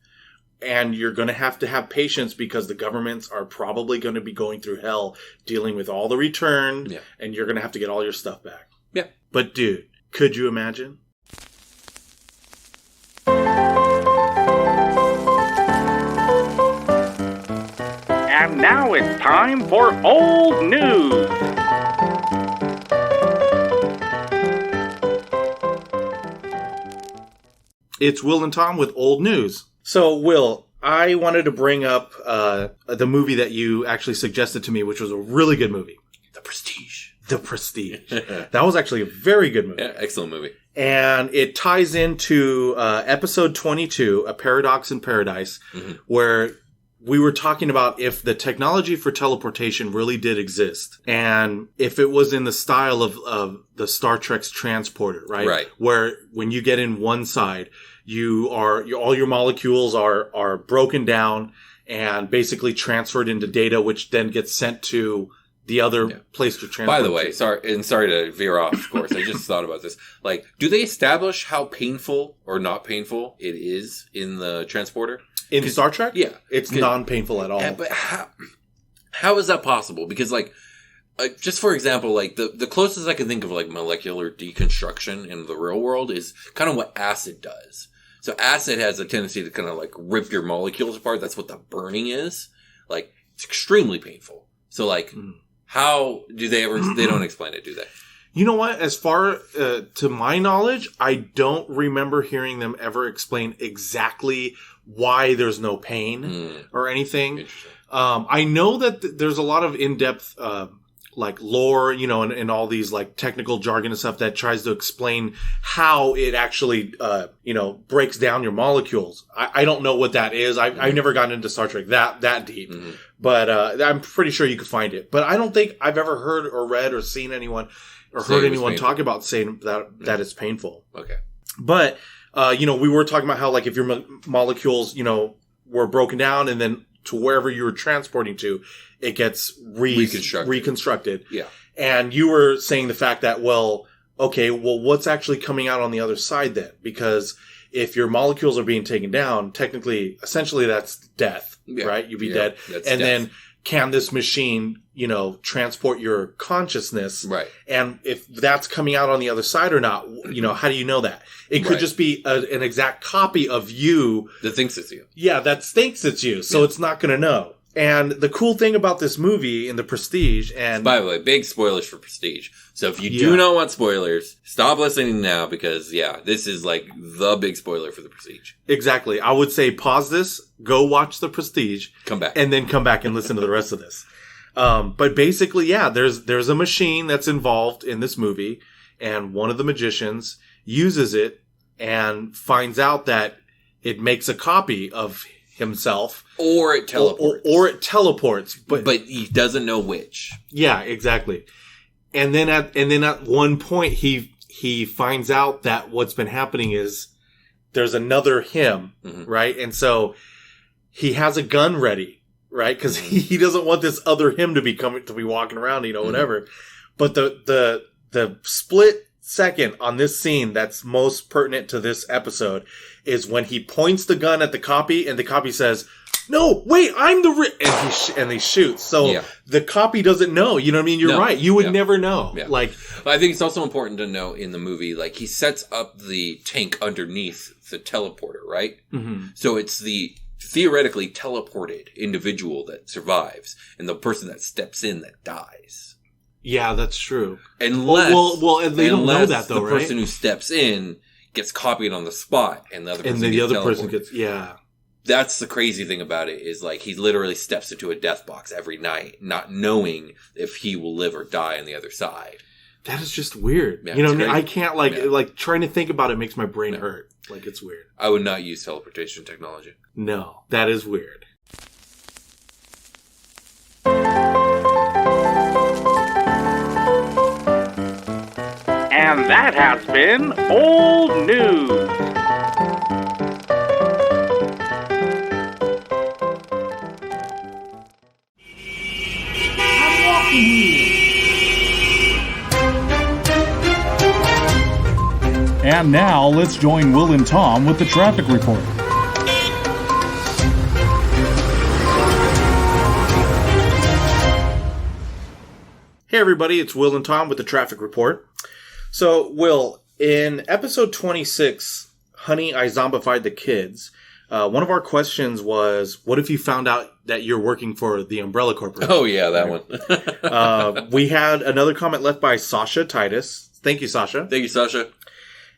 and you're going to have patience, because the governments are probably going to be going through hell dealing with all the return, and you're going to have to get all your stuff back. Yeah. But dude, could you imagine? And now it's time for old news. It's Will and Tom with old news. So, Will, I wanted to bring up the movie that you actually suggested to me, which was a really good movie. The Prestige. The Prestige. That was actually a very good movie. Yeah, excellent movie. And it ties into episode 22, A Paradox in Paradise, where we were talking about if the technology for teleportation really did exist, and if it was in the style of the Star Trek's transporter, right? Right. Where when you get in one side, all your molecules are broken down and basically transferred into data, which then gets sent to the other place to transfer. By the way, sorry to veer off, of course. I just thought about this. Like, do they establish how painful or not painful it is in the transporter? In Star Trek? Yeah. It's non-painful at all. Yeah, but how is that possible? Because, like, just for example, like, the closest I can think of, like, molecular deconstruction in the real world is kind of what acid does. So acid has a tendency to kind of, like, rip your molecules apart. That's what the burning is. Like, it's extremely painful. So, like, how do they don't explain it, do they? You know what? As far to my knowledge, I don't remember hearing them ever explain exactly why there's no pain or anything. I know that there's a lot of in-depth like lore, you know, and all these like technical jargon and stuff that tries to explain how it actually, you know, breaks down your molecules. I don't know what that is. I've never gotten into Star Trek that deep, but I'm pretty sure you could find it. But I don't think I've ever heard or read or seen anyone or heard anyone talk about saying that it's painful. Okay. But, you know, we were talking about how, like, if your molecules, you know, were broken down and then to wherever you were transporting to, it gets reconstructed. Yeah. And you were saying the fact that, well, what's actually coming out on the other side then? Because if your molecules are being taken down, technically, essentially that's death, right? You'd be dead. And then can this machine, you know, transport your consciousness? Right. And if that's coming out on the other side or not, you know, how do you know that? It could just be an exact copy of you. That thinks it's you. Yeah, that thinks it's you. So it's not going to know. And the cool thing about this movie in The Prestige, and by the way, big spoilers for Prestige. So if you do not want spoilers, stop listening now, because this is like the big spoiler for The Prestige. Exactly. I would say pause this, go watch The Prestige, come back, and then come back and listen to the rest of this. But basically, there's a machine that's involved in this movie, and one of the magicians uses it and finds out that it makes a copy of himself. Or it teleports. Or it teleports. But he doesn't know which. Yeah, exactly. And then at one point he finds out that what's been happening is there's another him, right? And so he has a gun ready, right? Because he doesn't want this other him to be walking around, whatever. But the split second on this scene that's most pertinent to this episode is when he points the gun at the copy and the copy says, "No, wait, I'm the and he shoots." So the copy doesn't know. You know what I mean? You're right. You would never know. Yeah. Like, I think it's also important to know in the movie, like, he sets up the tank underneath the teleporter, right? Mm-hmm. So it's the theoretically teleported individual that survives and the person that steps in that dies. Yeah, that's true. Unless they don't know that though, the right? person who steps in gets copied on the spot and the other person gets yeah. That's the crazy thing about it is, like, he literally steps into a death box every night, not knowing if he will live or die on the other side. That is just weird. Yeah, you know what I mean? I can't, like, trying to think about it makes my brain Yeah. hurt. Like, it's weird. I would not use teleportation technology. No, that is weird. And that has been Old News. And now, let's join Will and Tom with the traffic report. Hey everybody, it's Will and Tom with the traffic report. So, Will, in episode 26, Honey, I Zombified the Kids, one of our questions was, what if you found out that you're working for the Umbrella Corporation? Oh yeah, that one. We had another comment left by Sasha Titus. Thank you, Sasha. Thank you, Sasha.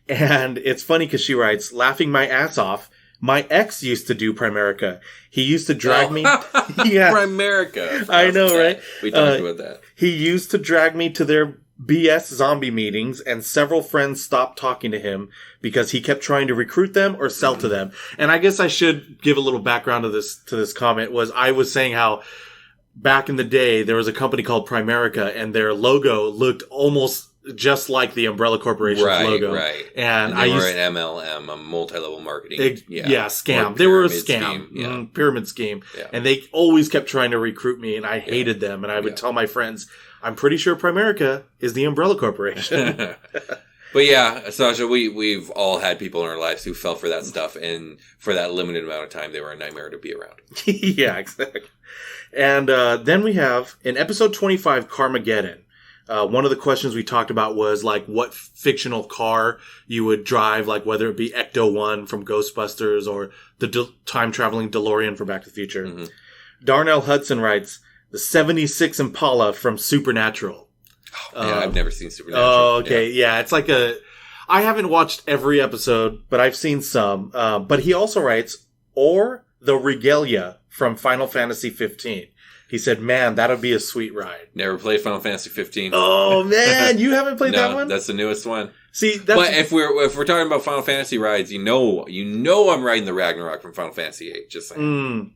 And it's funny because she writes, laughing my ass off. My ex used to do Primerica. He used to drag me. Yeah. Primerica. I know, right? We talked about that. He used to drag me to their BS zombie meetings, and several friends stopped talking to him because he kept trying to recruit them or sell to them. And I guess I should give a little background to this comment. I was saying how back in the day there was a company called Primerica, and their logo looked almost just like the Umbrella Corporation's logo. Right. And they were an MLM, a multi-level marketing. Scam. They were a scam. Scheme. Pyramid scheme. Yeah. And they always kept trying to recruit me, and I hated them. And I would tell my friends, I'm pretty sure Primerica is the Umbrella Corporation. But yeah, Sasha, we've all had people in our lives who fell for that stuff, and for that limited amount of time, they were a nightmare to be around. Yeah, exactly. And then we have, in episode 25, Carmageddon, one of the questions we talked about was, like, what fictional car you would drive, like whether it be Ecto-1 from Ghostbusters or the time-traveling DeLorean from Back to the Future. Mm-hmm. Darnell Hudson writes, the 76 Impala from Supernatural. Oh, man, I've never seen Supernatural. Oh, okay. Yeah, it's like I haven't watched every episode, but I've seen some. But he also writes, or the Regalia from Final Fantasy 15. He said, man, that would be a sweet ride. Never played Final Fantasy 15. Oh, man, you haven't played that one? That's the newest one. See, that's... But if we're talking about Final Fantasy rides, you know I'm riding the Ragnarok from Final Fantasy 8. Just saying.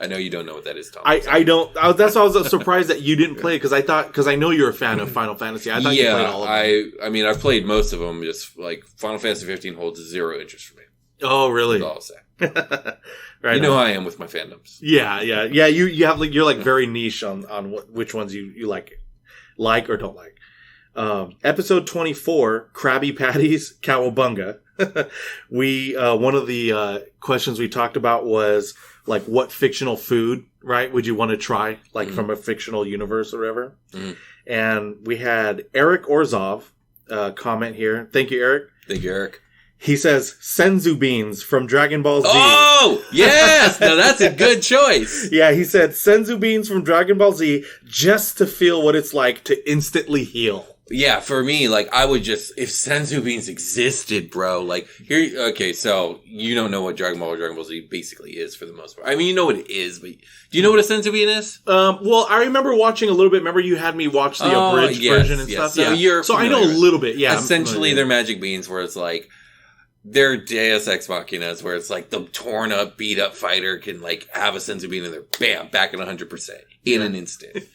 I know you don't know what that is, Tom. I don't. That's why I was surprised that you didn't play it, because I know you're a fan of Final Fantasy. I thought you played all of them. I mean, I've played most of them. Just like Final Fantasy 15 holds zero interest for me. Oh, really? That's all I'll say. Right. You know how I am with my fandoms. Yeah. You have you're like very niche on which ones you like or don't like. Episode 24, Krabby Patties, Cowabunga. One of the questions we talked about was, like, what fictional food, right, would you want to try, like, from a fictional universe or whatever? And we had Eric Orzov comment here. Thank you, Eric. Thank you, Eric. He says, Senzu beans from Dragon Ball Z. Oh, yes! Now that's a good choice. Yeah, he said, Senzu beans from Dragon Ball Z just to feel what it's like to instantly heal. Yeah, for me, like, I would just, if Senzu beans existed, bro, like, here, okay, so, you don't know what Dragon Ball or Dragon Ball Z basically is for the most part. I mean, you know what it is, but do you know what a Senzu bean is? Well, I remember watching a little bit. Remember you had me watch the abridged version and stuff? So I know a little bit, yeah. Essentially, they're magic beans where it's like, They're Deus Ex Machinas, where it's like the torn up, beat up fighter can like have a sense of being in there, bam, back at 100% in an instant.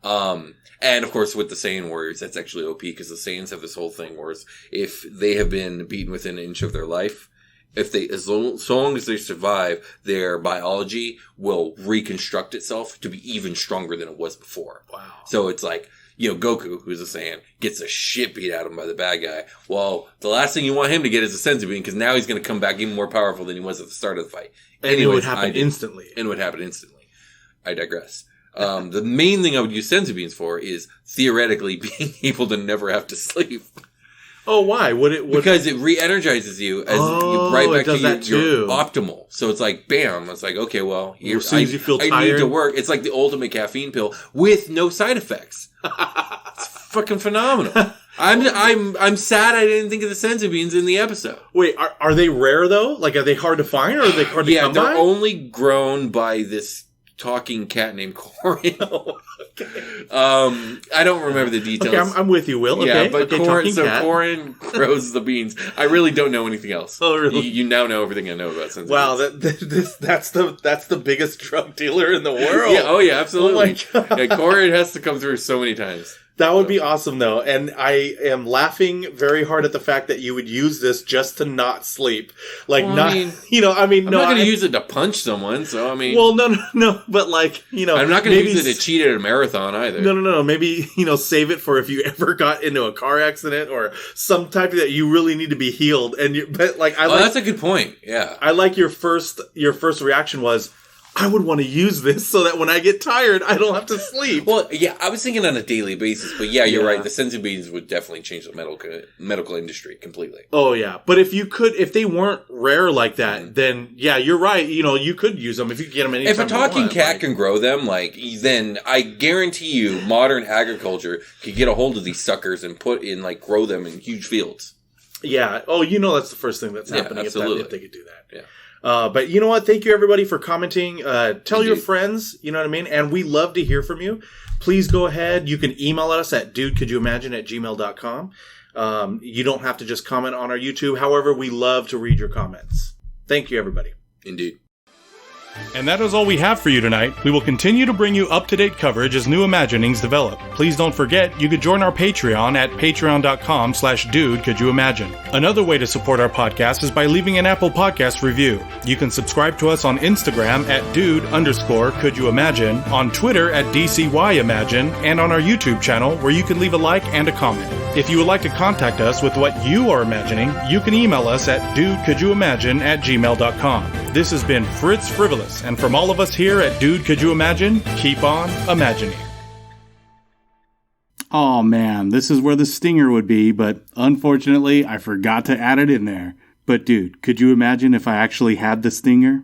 And of course, with the Saiyan warriors, that's actually OP because the Saiyans have this whole thing where if they have been beaten within an inch of their life, so long as they survive, their biology will reconstruct itself to be even stronger than it was before. Wow. So it's like, Goku, who's a Saiyan, gets the shit beat out of him by the bad guy. Well, the last thing you want him to get is a senzu bean because now he's going to come back even more powerful than he was at the start of the fight. And it would happen instantly. I digress. The main thing I would use senzu beans for is theoretically being able to never have to sleep. Oh, why? Because it re-energizes you as you right back to your optimal. So it's like, bam. It's like, okay, well, as soon as you feel tired, I need to work. It's like the ultimate caffeine pill with no side effects. It's fucking phenomenal. I'm sad I didn't think of the senzu beans in the episode. Wait, are they rare though? Like, are they hard to find, or are they hard to come by? Yeah, they're only grown by this talking cat named Corin. Okay. I don't remember the details. Okay, I'm with you, Will. Okay, yeah, but Corin grows the beans. I really don't know anything else. Oh, really? You now know everything I know about senzu beans. Wow, that's the biggest drug dealer in the world. Yeah, oh yeah, absolutely. Oh my God. Yeah, Corin has to come through so many times. That would be awesome, though. And I am laughing very hard at the fact that you would use this just to not sleep. Like, I'm not going to use it to punch someone, so I mean. Well, no. But, like, I'm not going to use it to cheat at a marathon either. No. Maybe, save it for if you ever got into a car accident or some type that you really need to be healed. That's a good point. Yeah. I like your first reaction was, I would want to use this so that when I get tired, I don't have to sleep. Well, yeah, I was thinking on a daily basis, but yeah, you're right. The senzu beans would definitely change the medical industry completely. Oh, yeah. But if they weren't rare like that, then yeah, you're right. You could use them if you could get them anytime. If a talking cat can grow them, then I guarantee you modern agriculture could get a hold of these suckers and grow them in huge fields. Yeah. Oh, that's the first thing that's happening absolutely. if they could do that. Yeah. But you know what? Thank you, everybody, for commenting. Tell your friends, you know what I mean? And we love to hear from you. Please go ahead. You can email us at dudecouldyouimagine@gmail.com. You don't have to just comment on our YouTube. However, we love to read your comments. Thank you, everybody. Indeed. And that is all we have for you tonight. We will continue to bring you up-to-date coverage as new imaginings develop. Please don't forget, you could join our Patreon at patreon.com/dudecouldyouimagine. Another way to support our podcast is by leaving an Apple Podcast review. You can subscribe to us on Instagram at dude_couldYouImagine, on Twitter at DCYimagine, and on our YouTube channel where you can leave a like and a comment. If you would like to contact us with what you are imagining, you can email us at dudecouldyouimagine@gmail.com. This has been Fritz Frivolous, and from all of us here at Dude Could You Imagine, keep on imagining. Oh man, this is where the stinger would be, but unfortunately I forgot to add it in there. But dude, could you imagine if I actually had the stinger?